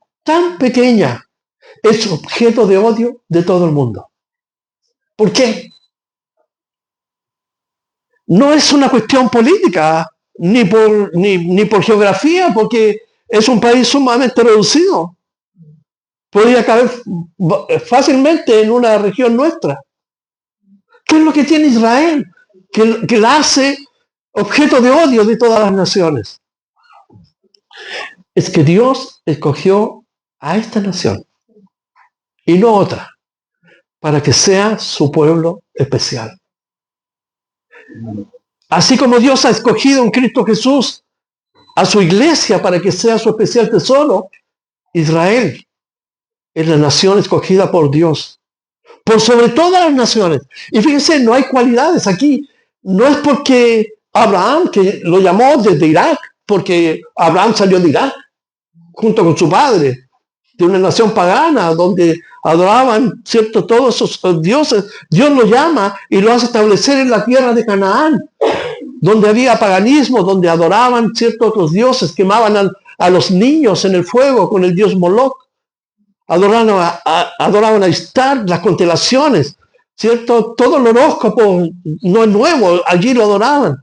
es objeto de odio de todo el mundo? ¿Por qué? No es una cuestión política, ni por geografía, porque es un país sumamente reducido. Podría caber fácilmente en una región nuestra. ¿Qué es lo que tiene Israel? Que la hace objeto de odio de todas las naciones. Es que Dios escogió a esta nación y no otra. para que sea su pueblo especial. Así como Dios ha escogido en Cristo Jesús a su iglesia para que sea su especial tesoro, Israel es la nación escogida por Dios, por sobre todas las naciones. Y fíjense, no hay cualidades aquí. No es porque Abraham, que lo llamó desde Irak, porque Abraham salió de Irak junto con su padre, de una nación pagana donde adoraban, ¿cierto?, todos esos dioses. Dios lo llama y lo hace establecer en la tierra de Canaán, donde había paganismo, donde adoraban ciertos otros dioses, quemaban a los niños en el fuego con el dios Moloch, adoraban a Istar, las constelaciones, ¿cierto? Todo el horóscopo no es nuevo, allí lo adoraban.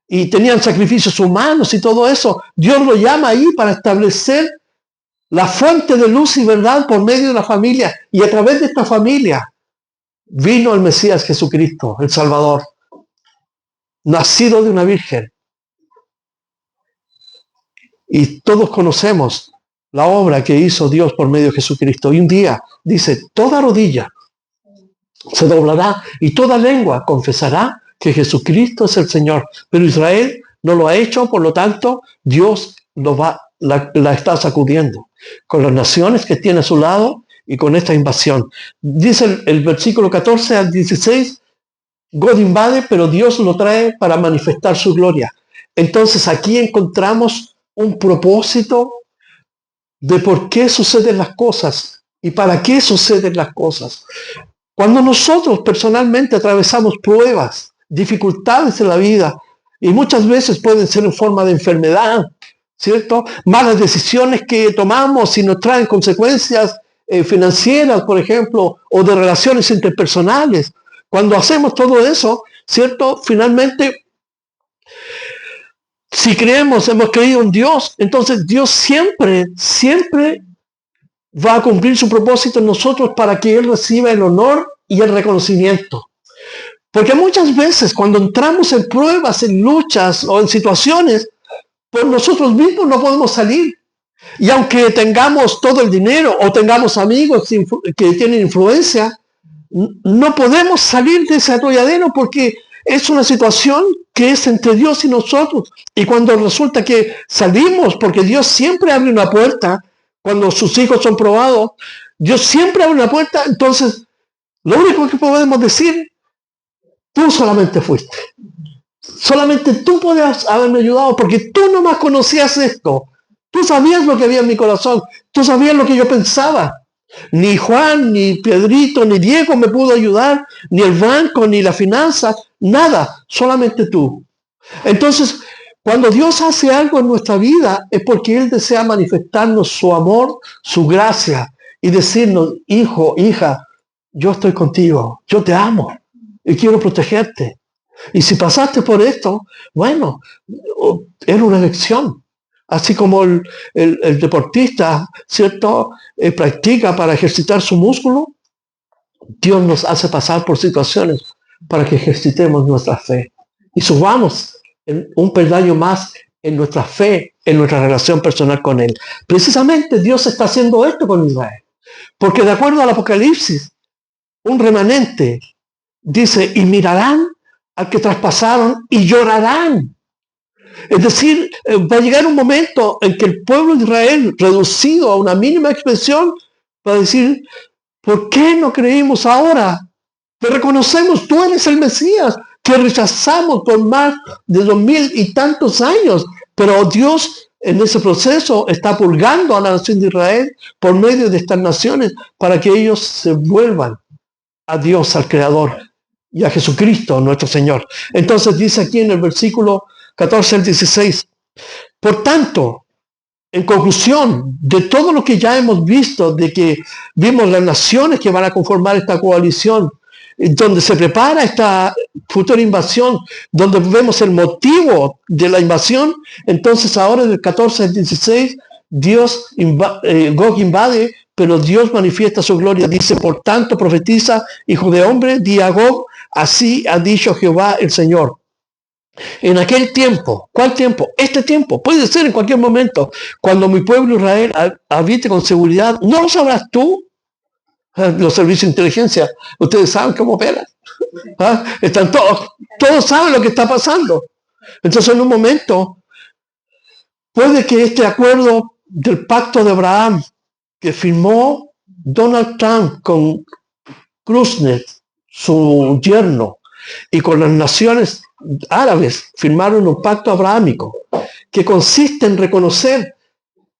Y tenían sacrificios humanos y todo eso. Dios lo llama ahí para establecer la fuente de luz y verdad por medio de la familia. Y a través de esta familia vino el Mesías Jesucristo, el Salvador, nacido de una virgen. Y todos conocemos la obra que hizo Dios por medio de Jesucristo. Y un día dice, toda rodilla se doblará y toda lengua confesará que Jesucristo es el Señor. Pero Israel no lo ha hecho, por lo tanto, Dios la está sacudiendo con las naciones que tiene a su lado y con esta invasión. Dice el versículo 14 al 16, God invade, pero Dios lo trae para manifestar su gloria. Entonces aquí encontramos un propósito de por qué suceden las cosas y para qué suceden las cosas. Cuando nosotros personalmente atravesamos pruebas, dificultades en la vida, y muchas veces pueden ser en forma de enfermedad, ¿cierto? Malas decisiones que tomamos y nos traen consecuencias financieras, por ejemplo, o de relaciones interpersonales. Cuando hacemos todo eso, ¿cierto? Finalmente, si creemos, hemos creído en Dios, entonces Dios siempre va a cumplir su propósito en nosotros para que Él reciba el honor y el reconocimiento. Porque muchas veces cuando entramos en pruebas, en luchas o en situaciones, por nosotros mismos no podemos salir. Y aunque tengamos todo el dinero o tengamos amigos que tienen influencia, no podemos salir de ese atolladero porque es una situación que es entre Dios y nosotros. Y cuando resulta que salimos, porque Dios siempre abre una puerta, cuando sus hijos son probados, Dios siempre abre una puerta, entonces lo único que podemos decir, tú solamente fuiste. Solamente tú podías haberme ayudado porque tú nomás conocías esto. Tú sabías lo que había en mi corazón. Tú sabías lo que yo pensaba. Ni Juan, ni Pedrito, ni Diego me pudo ayudar, ni el banco, ni la finanza, nada. Solamente tú. Entonces, cuando Dios hace algo en nuestra vida es porque Él desea manifestarnos su amor, su gracia y decirnos, hijo, hija, yo estoy contigo, yo te amo y quiero protegerte. Y si pasaste por esto, bueno, era una elección. Así como el deportista, ¿cierto?, practica para ejercitar su músculo, Dios nos hace pasar por situaciones para que ejercitemos nuestra fe. Y subamos un peldaño más en nuestra fe, en nuestra relación personal con Él. Precisamente Dios está haciendo esto con Israel. Porque de acuerdo al Apocalipsis, un remanente dice, y mirarán al que traspasaron y llorarán. Es decir, va a llegar un momento en que el pueblo de Israel, reducido a una mínima expresión, va a decir, ¿por qué no creímos ahora? Te reconocemos, tú eres el Mesías, que rechazamos por más de 2000 y tantos años. Pero Dios en ese proceso está purgando a la nación de Israel por medio de estas naciones para que ellos se vuelvan a Dios, al Creador, y a Jesucristo, nuestro Señor. Entonces dice aquí en el versículo 14 al 16, por tanto, en conclusión de todo lo que ya hemos visto, de que vimos las naciones que van a conformar esta coalición, donde se prepara esta futura invasión, donde vemos el motivo de la invasión, entonces ahora del 14 al 16, Gog invade, pero Dios manifiesta su gloria. Dice, por tanto, profetiza, hijo de hombre, di a Gog, así ha dicho Jehová el Señor. En aquel tiempo, ¿cuál tiempo? Este tiempo, puede ser en cualquier momento, cuando mi pueblo Israel habite con seguridad, ¿no lo sabrás tú? Los servicios de inteligencia, ustedes saben cómo operan. Están todos saben lo que está pasando. Entonces, en un momento, puede que este acuerdo del pacto de Abraham que firmó Donald Trump con Kushner, su yerno, y con las naciones árabes, firmaron un pacto abrahámico que consiste en reconocer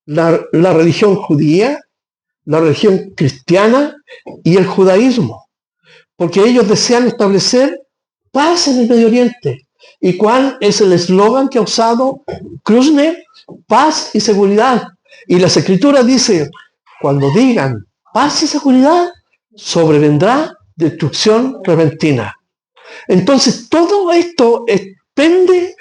la religión judía, la religión cristiana y el judaísmo, porque ellos desean establecer paz en el Medio Oriente. ¿Y cuál es el eslogan que ha usado Kushner? Paz y seguridad. Y las escrituras dicen, cuando digan paz y seguridad, sobrevendrá destrucción repentina. Entonces, todo esto depende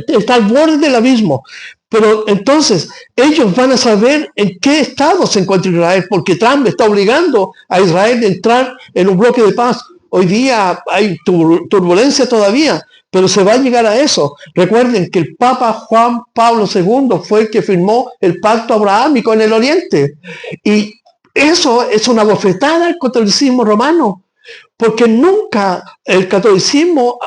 está al borde del abismo. Pero entonces, ellos van a saber en qué estado se encuentra Israel, porque Trump está obligando a Israel a entrar en un bloque de paz. Hoy día hay turbulencia todavía, pero se va a llegar a eso. Recuerden que el Papa Juan Pablo II fue el que firmó el pacto abrahámico en el Oriente. Y eso es una bofetada al catolicismo romano, porque nunca el catolicismo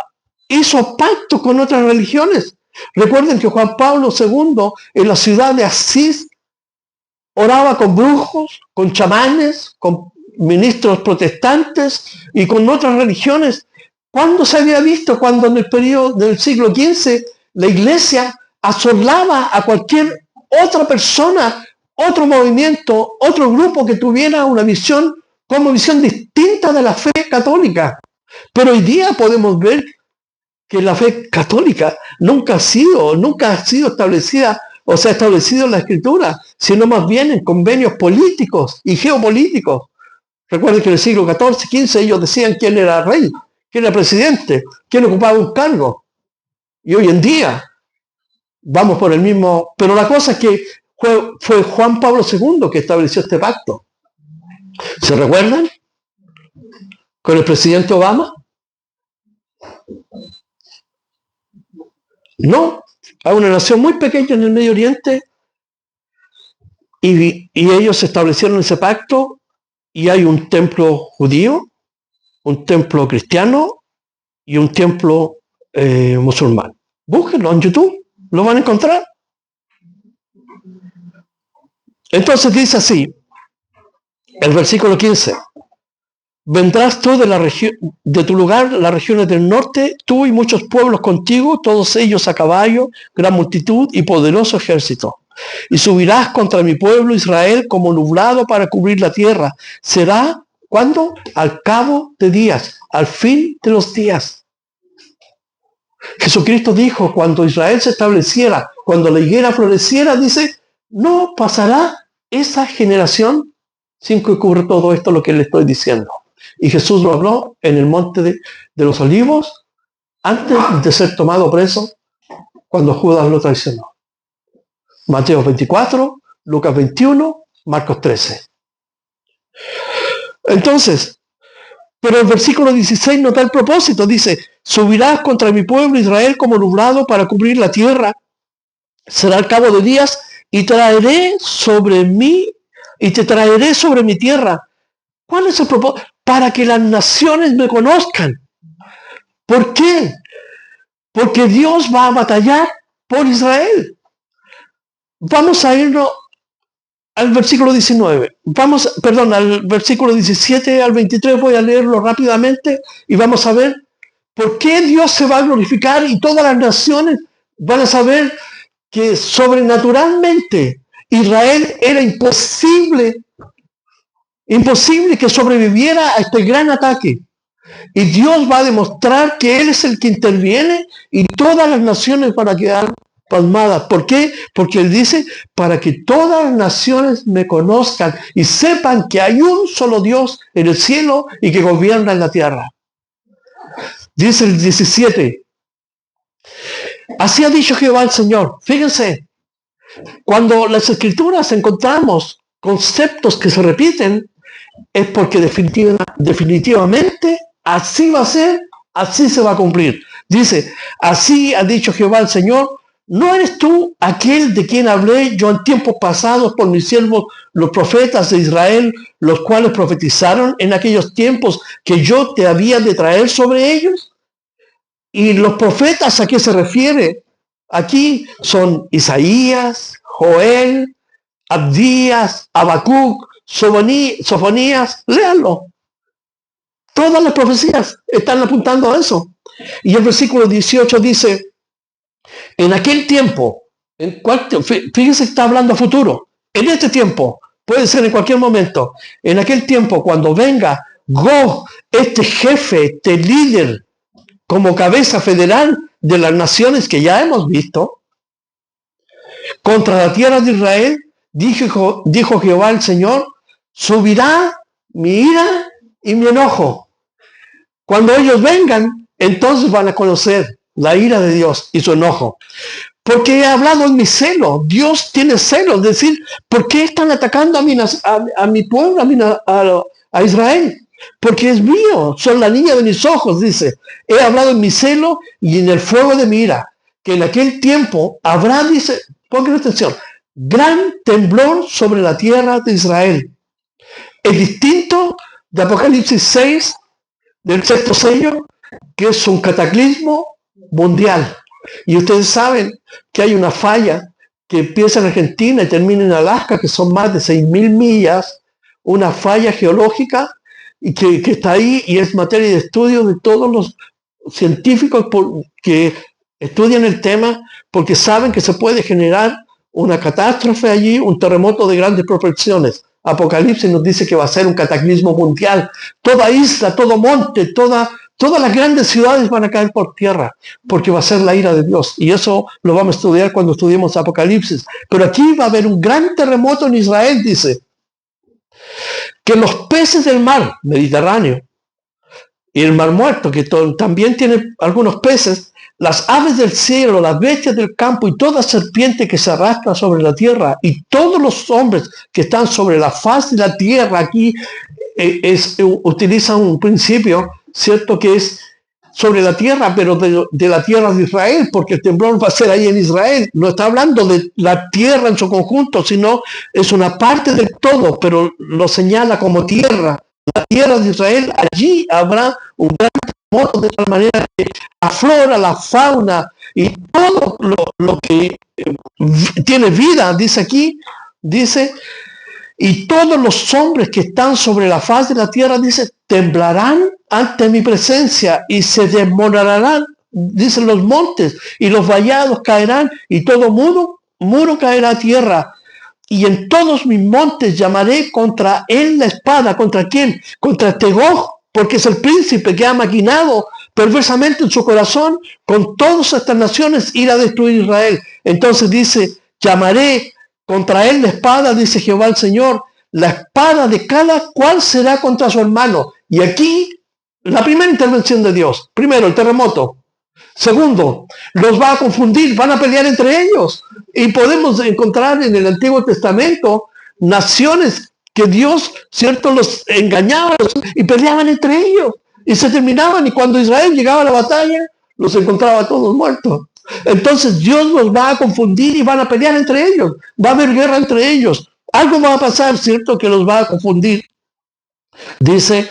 hizo pacto con otras religiones. Recuerden que Juan Pablo II en la ciudad de Asís oraba con brujos, con chamanes, con ministros protestantes y con otras religiones. ¿Cuándo se había visto? Cuando en el periodo del siglo XV la iglesia asolaba a cualquier otra persona, otro movimiento, otro grupo que tuviera una visión como visión distinta de la fe católica. Pero hoy día podemos ver que la fe católica nunca ha sido establecida, o sea, establecido en la Escritura, sino más bien en convenios políticos y geopolíticos. Recuerden que en el siglo XIV, XV ellos decían quién era rey, quién era presidente, quién ocupaba un cargo. Y hoy en día vamos por el mismo... Pero la cosa es que fue Juan Pablo II que estableció este pacto. ¿Se recuerdan? Con el presidente Obama. No, hay una nación muy pequeña en el Medio Oriente y ellos establecieron ese pacto y hay un templo judío, un templo cristiano y un templo musulmán. Búsquenlo en YouTube, lo van a encontrar. Entonces dice así, el versículo 15. Vendrás tú de tu lugar, las regiones del norte, tú y muchos pueblos contigo, todos ellos a caballo, gran multitud y poderoso ejército. Y subirás contra mi pueblo Israel como nublado para cubrir la tierra. Será, ¿cuándo? Al cabo de días, al fin de los días. Jesucristo dijo, cuando Israel se estableciera, cuando la higuera floreciera, dice, no pasará esa generación sin que ocurra todo esto lo que le estoy diciendo. Y Jesús lo habló en el monte de los olivos antes de ser tomado preso cuando Judas lo traicionó. Mateo 24, Lucas 21, Marcos 13. Entonces, pero el versículo 16 nos da el propósito. Dice, subirás contra mi pueblo Israel como nublado para cubrir la tierra. Será al cabo de días y te traeré sobre mi tierra. ¿Cuál es el propósito? Para que las naciones me conozcan. ¿Por qué? Porque Dios va a batallar por Israel. Vamos a irnos al versículo 19. Al versículo 17 al 23, voy a leerlo rápidamente y vamos a ver por qué Dios se va a glorificar y todas las naciones van a saber que sobrenaturalmente Israel era imposible que sobreviviera a este gran ataque. Y Dios va a demostrar que Él es el que interviene y todas las naciones van a quedar pasmadas. ¿Por qué? Porque Él dice, para que todas las naciones me conozcan y sepan que hay un solo Dios en el cielo y que gobierna en la tierra. Dice el 17. Así ha dicho Jehová el Señor. Fíjense, cuando las Escrituras encontramos conceptos que se repiten, es porque definitivamente así va a ser, así se va a cumplir. Dice, así ha dicho Jehová el Señor, ¿no eres tú aquel de quien hablé yo en tiempos pasados por mis siervos, los profetas de Israel, los cuales profetizaron en aquellos tiempos que yo te había de traer sobre ellos? Y los profetas, ¿a qué se refiere? Aquí son Isaías, Joel, Abdías, Habacuc, Sofonías, léanlo. Todas las profecías están apuntando a eso. Y el versículo 18 dice, en aquel tiempo, fíjense que está hablando a futuro, en este tiempo, puede ser en cualquier momento, en aquel tiempo cuando venga Gog, este jefe, este líder, como cabeza federal de las naciones que ya hemos visto, contra la tierra de Israel, dijo Jehová el Señor, subirá mi ira y mi enojo. Cuando ellos vengan, entonces van a conocer la ira de Dios y su enojo. Porque he hablado en mi celo. Dios tiene celo. Es decir, ¿por qué están atacando a mi pueblo, a Israel? Porque es mío, son la niña de mis ojos, dice. He hablado en mi celo y en el fuego de mi ira. Que en aquel tiempo habrá, dice, pongan atención, gran temblor sobre la tierra de Israel. Es distinto de Apocalipsis 6, del sexto sello, que es un cataclismo mundial. Y ustedes saben que hay una falla que empieza en Argentina y termina en Alaska, que son más de 6.000 millas, una falla geológica y que está ahí y es materia de estudio de todos los científicos que estudian el tema, porque saben que se puede generar una catástrofe allí, un terremoto de grandes proporciones. Apocalipsis nos dice que va a ser un cataclismo mundial. Toda isla, todo monte, todas las grandes ciudades van a caer por tierra, porque va a ser la ira de Dios. Y eso lo vamos a estudiar cuando estudiemos Apocalipsis. Pero aquí va a haber un gran terremoto en Israel, dice. Que los peces del mar Mediterráneo y el mar muerto, que también tiene algunos peces, las aves del cielo, las bestias del campo y toda serpiente que se arrastra sobre la tierra y todos los hombres que están sobre la faz de la tierra, aquí utiliza un principio, ¿cierto? Que es sobre la tierra, pero de la tierra de Israel, porque el temblor va a ser ahí en Israel. No está hablando de la tierra en su conjunto, sino es una parte del todo, pero lo señala como tierra. La tierra de Israel, allí habrá un gran terremoto de tal manera que la flora, la fauna y todo lo que tiene vida, dice aquí, dice, y todos los hombres que están sobre la faz de la tierra, dice, temblarán ante mi presencia y se desmoronarán, dicen los montes, y los vallados caerán y todo muro caerá a tierra. Y en todos mis montes llamaré contra él la espada. ¿Contra quién? Contra Tegog, porque es el príncipe que ha maquinado perversamente en su corazón con todas estas naciones ir a destruir Israel. Entonces dice, llamaré contra él la espada, dice Jehová el Señor, la espada de cada cual será contra su hermano. Y aquí la primera intervención de Dios. Primero, el terremoto. Segundo, los va a confundir, van a pelear entre ellos. Y podemos encontrar en el Antiguo Testamento naciones que Dios, cierto, los engañaba y peleaban entre ellos. Y se terminaban y cuando Israel llegaba a la batalla, los encontraba todos muertos. Entonces Dios los va a confundir y van a pelear entre ellos. Va a haber guerra entre ellos. Algo va a pasar, cierto, que los va a confundir. Dice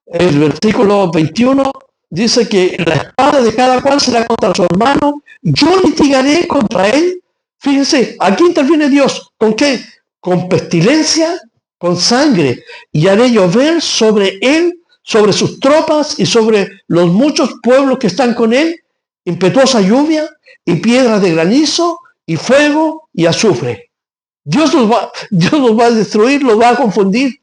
el versículo 21, dice que la espada de cada cual será contra su hermano, yo litigaré contra él. Fíjense, aquí interviene Dios. ¿Con qué? Con pestilencia, con sangre, y haré llover sobre él, sobre sus tropas y sobre los muchos pueblos que están con él, impetuosa lluvia y piedras de granizo y fuego y azufre. Dios los va a destruir, los va a confundir.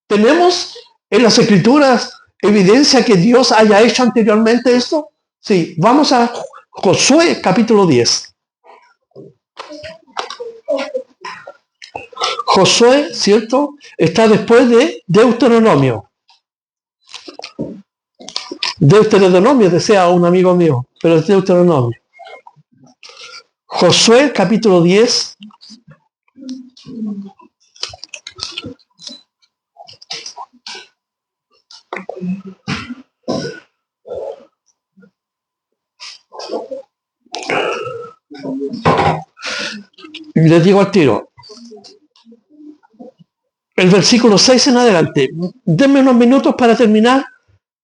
Tenemos en las Escrituras evidencia que Dios haya hecho anteriormente esto. Sí, vamos a Josué capítulo 10. Josué, ¿cierto? Está después de Deuteronomio. Deuteronomio desea un amigo mío, pero es Deuteronomio. Josué capítulo 10. Les digo al tiro. El versículo 6 en adelante. Denme unos minutos para terminar,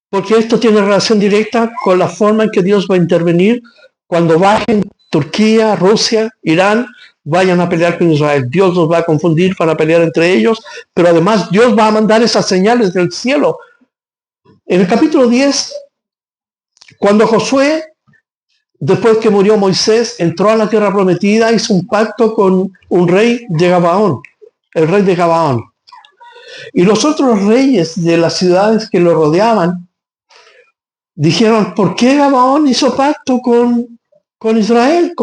porque esto tiene relación directa con la forma en que Dios va a intervenir cuando bajen Turquía, Rusia, Irán, vayan a pelear con Israel. Dios los va a confundir para pelear entre ellos, pero además Dios va a mandar esas señales del cielo. En el capítulo 10, cuando Josué, después que murió Moisés, entró a la tierra prometida, hizo un pacto con un rey de Gabaón, el rey de Gabaón. Y los otros reyes de las ciudades que lo rodeaban dijeron, ¿por qué Gabaón hizo pacto con Israel?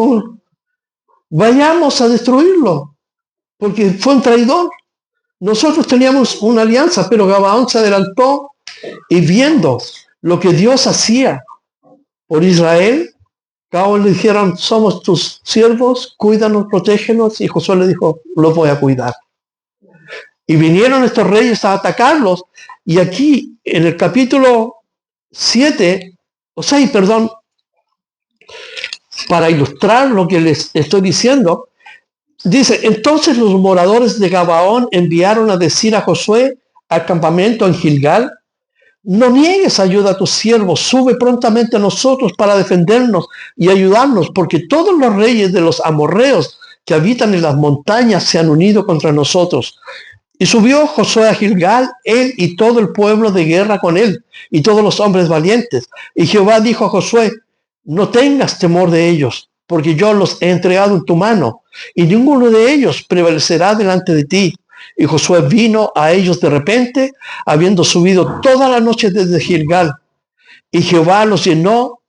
Vayamos a destruirlo, porque fue un traidor. Nosotros teníamos una alianza, pero Gabaón se adelantó y viendo lo que Dios hacía por Israel, Gabaón le dijeron, somos tus siervos, cuídanos, protégenos, y Josué le dijo, los voy a cuidar. Y vinieron estos reyes a atacarlos, y aquí en el capítulo 6, para ilustrar lo que les estoy diciendo, dice, entonces los moradores de Gabaón enviaron a decir a Josué al campamento en Gilgal, no niegues ayuda a tus siervos, sube prontamente a nosotros para defendernos y ayudarnos, porque todos los reyes de los amorreos que habitan en las montañas se han unido contra nosotros. Y subió Josué a Gilgal, él y todo el pueblo de guerra con él, y todos los hombres valientes. Y Jehová dijo a Josué, no tengas temor de ellos, porque yo los he entregado en tu mano, y ninguno de ellos prevalecerá delante de ti. Y Josué vino a ellos de repente, habiendo subido toda la noche desde Gilgal. Y Jehová los lleno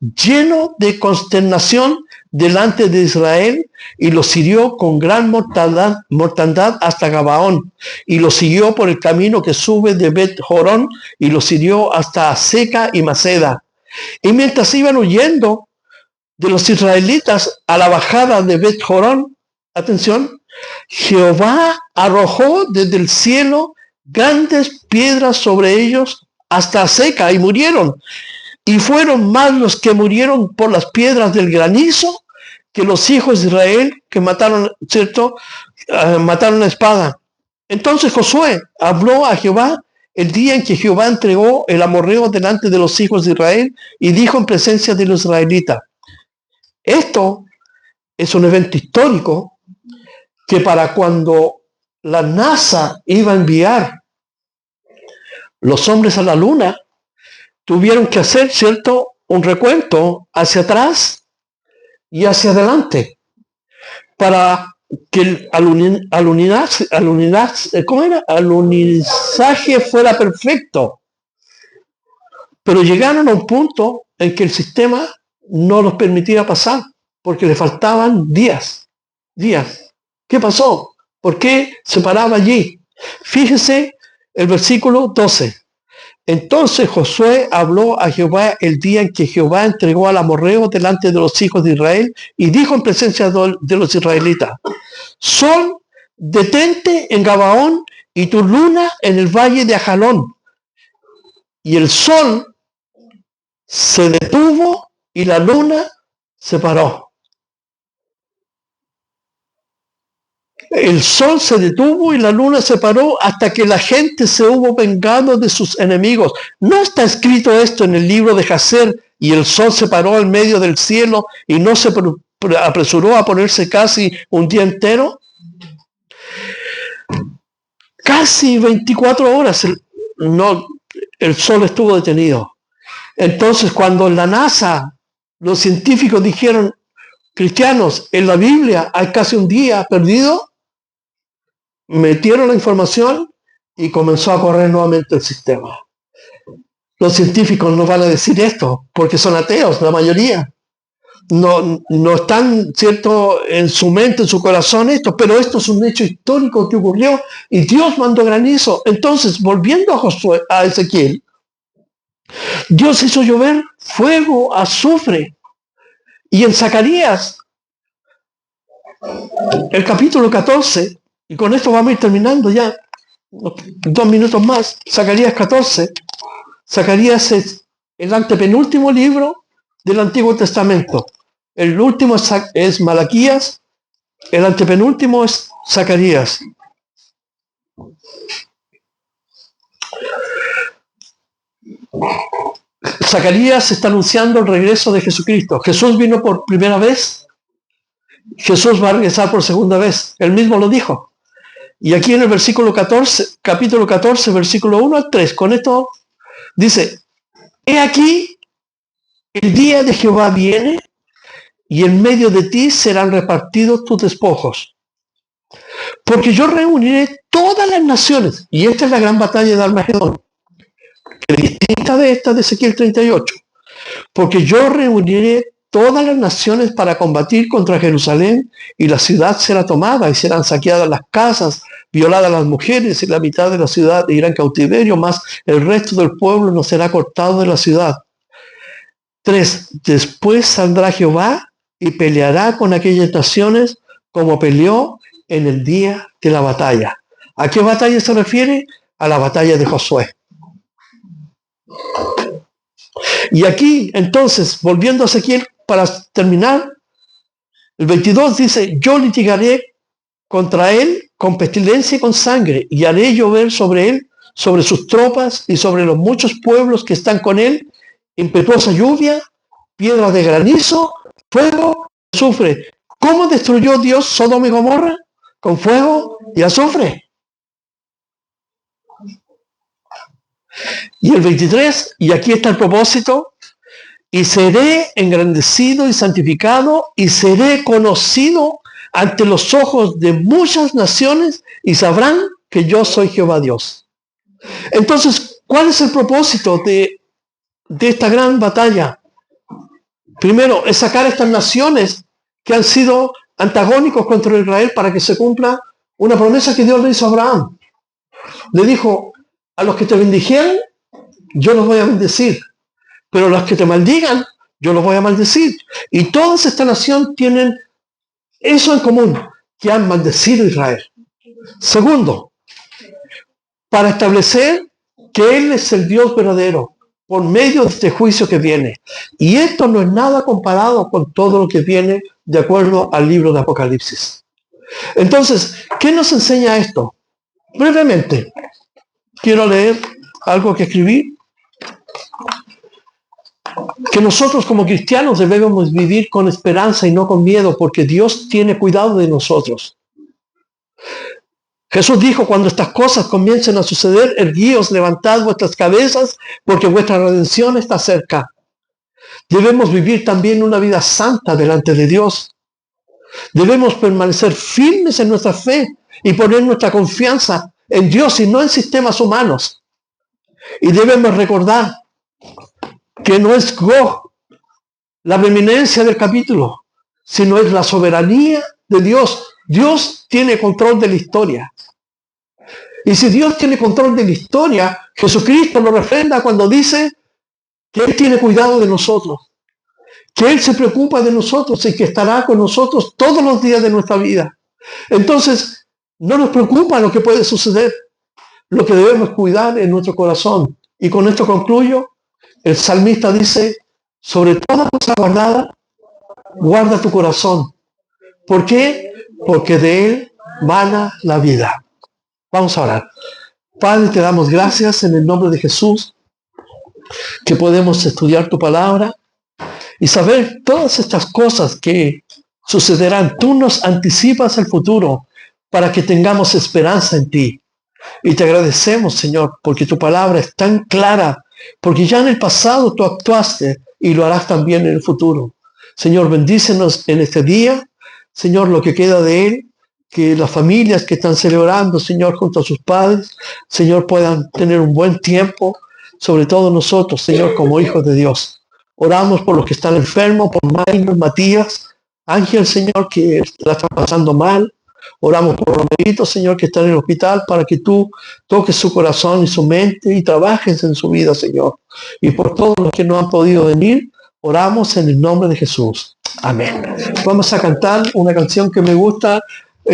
de consternación delante de Israel, y los hirió con gran mortandad hasta Gabaón, y los siguió por el camino que sube de Bet-Jorón, y los hirió hasta Aseca y Maceda. Y mientras iban huyendo de los israelitas a la bajada de Bet-Jorón, atención, Jehová arrojó desde el cielo grandes piedras sobre ellos hasta Aseca, y murieron. Y fueron más los que murieron por las piedras del granizo que los hijos de Israel que mataron, ¿cierto? Mataron la espada. Entonces Josué habló a Jehová el día en que Jehová entregó el amorreo delante de los hijos de Israel y dijo en presencia de los israelitas, esto es un evento histórico que para cuando la NASA iba a enviar los hombres a la luna, tuvieron que hacer, ¿cierto?, un recuento hacia atrás y hacia adelante para que el alunizaje fuera perfecto. Pero llegaron a un punto en que el sistema no los permitía pasar porque le faltaban días. ¿Qué pasó? ¿Por qué se paraba allí? Fíjese el versículo 12. Entonces Josué habló a Jehová el día en que Jehová entregó al amorreo delante de los hijos de Israel y dijo en presencia de los israelitas, sol, detente en Gabaón y tu luna en el valle de Ajalón. Y el sol se detuvo y la luna se paró. El sol se detuvo y la luna se paró hasta que la gente se hubo vengado de sus enemigos. ¿No está escrito esto en el libro de Jacer? Y el sol se paró en medio del cielo y no se apresuró a ponerse casi un día entero. Casi 24 horas el sol estuvo detenido. Entonces, cuando en la NASA los científicos dijeron, cristianos, en la Biblia hay casi un día perdido, metieron la información y comenzó a correr nuevamente el sistema. Los científicos no van a decir esto porque son ateos, la mayoría. No están, ¿cierto?, en su mente, en su corazón esto, pero esto es un hecho histórico que ocurrió y Dios mandó granizo. Entonces, volviendo a Ezequiel, Dios hizo llover fuego, azufre. Y en Zacarías, el capítulo 14, y con esto vamos a ir terminando ya, 2 minutos más, Zacarías 14. Zacarías es el antepenúltimo libro del Antiguo Testamento. el último es Malaquías, el antepenúltimo es Zacarías. Zacarías está anunciando el regreso de Jesucristo. Jesús vino por primera vez, Jesús va a regresar por segunda vez. Él mismo lo dijo. Y aquí en el versículo 14, capítulo 14, versículo 1 al 3, con esto dice: he aquí, el día de Jehová viene, y en medio de ti serán repartidos tus despojos. Porque yo reuniré todas las naciones, y esta es la gran batalla de Armagedón, que es distinta de esta de Ezequiel 38. Porque yo reuniré todas las naciones para combatir contra Jerusalén, y la ciudad será tomada, y serán saqueadas las casas, violadas las mujeres, y la mitad de la ciudad irá en cautiverio, mas el resto del pueblo no será cortado de la ciudad. 3. Después saldrá Jehová y peleará con aquellas naciones como peleó en el día de la batalla. ¿A qué batalla se refiere? A la batalla de Josué. Y aquí, entonces, volviendo a Ezequiel, para terminar, el 22 dice: yo litigaré contra él con pestilencia y con sangre, y haré llover sobre él, sobre sus tropas y sobre los muchos pueblos que están con él, impetuosa lluvia, piedra de granizo, fuego, azufre. ¿Cómo destruyó Dios Sodoma y Gomorra? Con fuego y azufre. Y el 23, y aquí está el propósito: y seré engrandecido y santificado, y seré conocido ante los ojos de muchas naciones, y sabrán que yo soy Jehová Dios. Entonces, ¿cuál es el propósito de esta gran batalla? Primero, es sacar a estas naciones que han sido antagónicos contra Israel para que se cumpla una promesa que Dios le hizo a Abraham. Le dijo: a los que te bendijeren, yo los voy a bendecir, pero a los que te maldigan, yo los voy a maldecir. Y todas estas naciones tienen eso en común, que han maldecido a Israel. Segundo, para establecer que Él es el Dios verdadero, por medio de este juicio que viene. Y esto no es nada comparado con todo lo que viene de acuerdo al libro de Apocalipsis. Entonces, ¿qué nos enseña esto? Brevemente, quiero leer algo que escribí, que nosotros como cristianos debemos vivir con esperanza y no con miedo, porque Dios tiene cuidado de nosotros. Jesús dijo: cuando estas cosas comiencen a suceder, erguíos, levantad vuestras cabezas, porque vuestra redención está cerca. Debemos vivir también una vida santa delante de Dios. Debemos permanecer firmes en nuestra fe y poner nuestra confianza en Dios y no en sistemas humanos. Y debemos recordar que no es Gog la preeminencia del capítulo, sino es la soberanía de Dios. Dios tiene control de la historia. Y si Dios tiene control de la historia, Jesucristo lo refrenda cuando dice que Él tiene cuidado de nosotros, que Él se preocupa de nosotros y que estará con nosotros todos los días de nuestra vida. Entonces, no nos preocupa lo que puede suceder. Lo que debemos cuidar es nuestro corazón. Y con esto concluyo. El salmista dice: sobre toda cosa guardada, guarda tu corazón. ¿Por qué? Porque de él mana la vida. Vamos a orar. Padre, te damos gracias en el nombre de Jesús, que podemos estudiar tu palabra y saber todas estas cosas que sucederán. Tú nos anticipas el futuro para que tengamos esperanza en ti. Y te agradecemos, Señor, porque tu palabra es tan clara, porque ya en el pasado tú actuaste y lo harás también en el futuro. Señor, bendícenos en este día, Señor, lo que queda de él, que las familias que están celebrando, Señor, junto a sus padres, Señor, puedan tener un buen tiempo, sobre todo nosotros, Señor, como hijos de Dios. Oramos por los que están enfermos, por Maynor, Matías, Ángel, Señor, que la está pasando mal. Oramos por Romerito, Señor, que está en el hospital, para que tú toques su corazón y su mente y trabajes en su vida, Señor. Y por todos los que no han podido venir, oramos en el nombre de Jesús. Amén. Vamos a cantar una canción que me gusta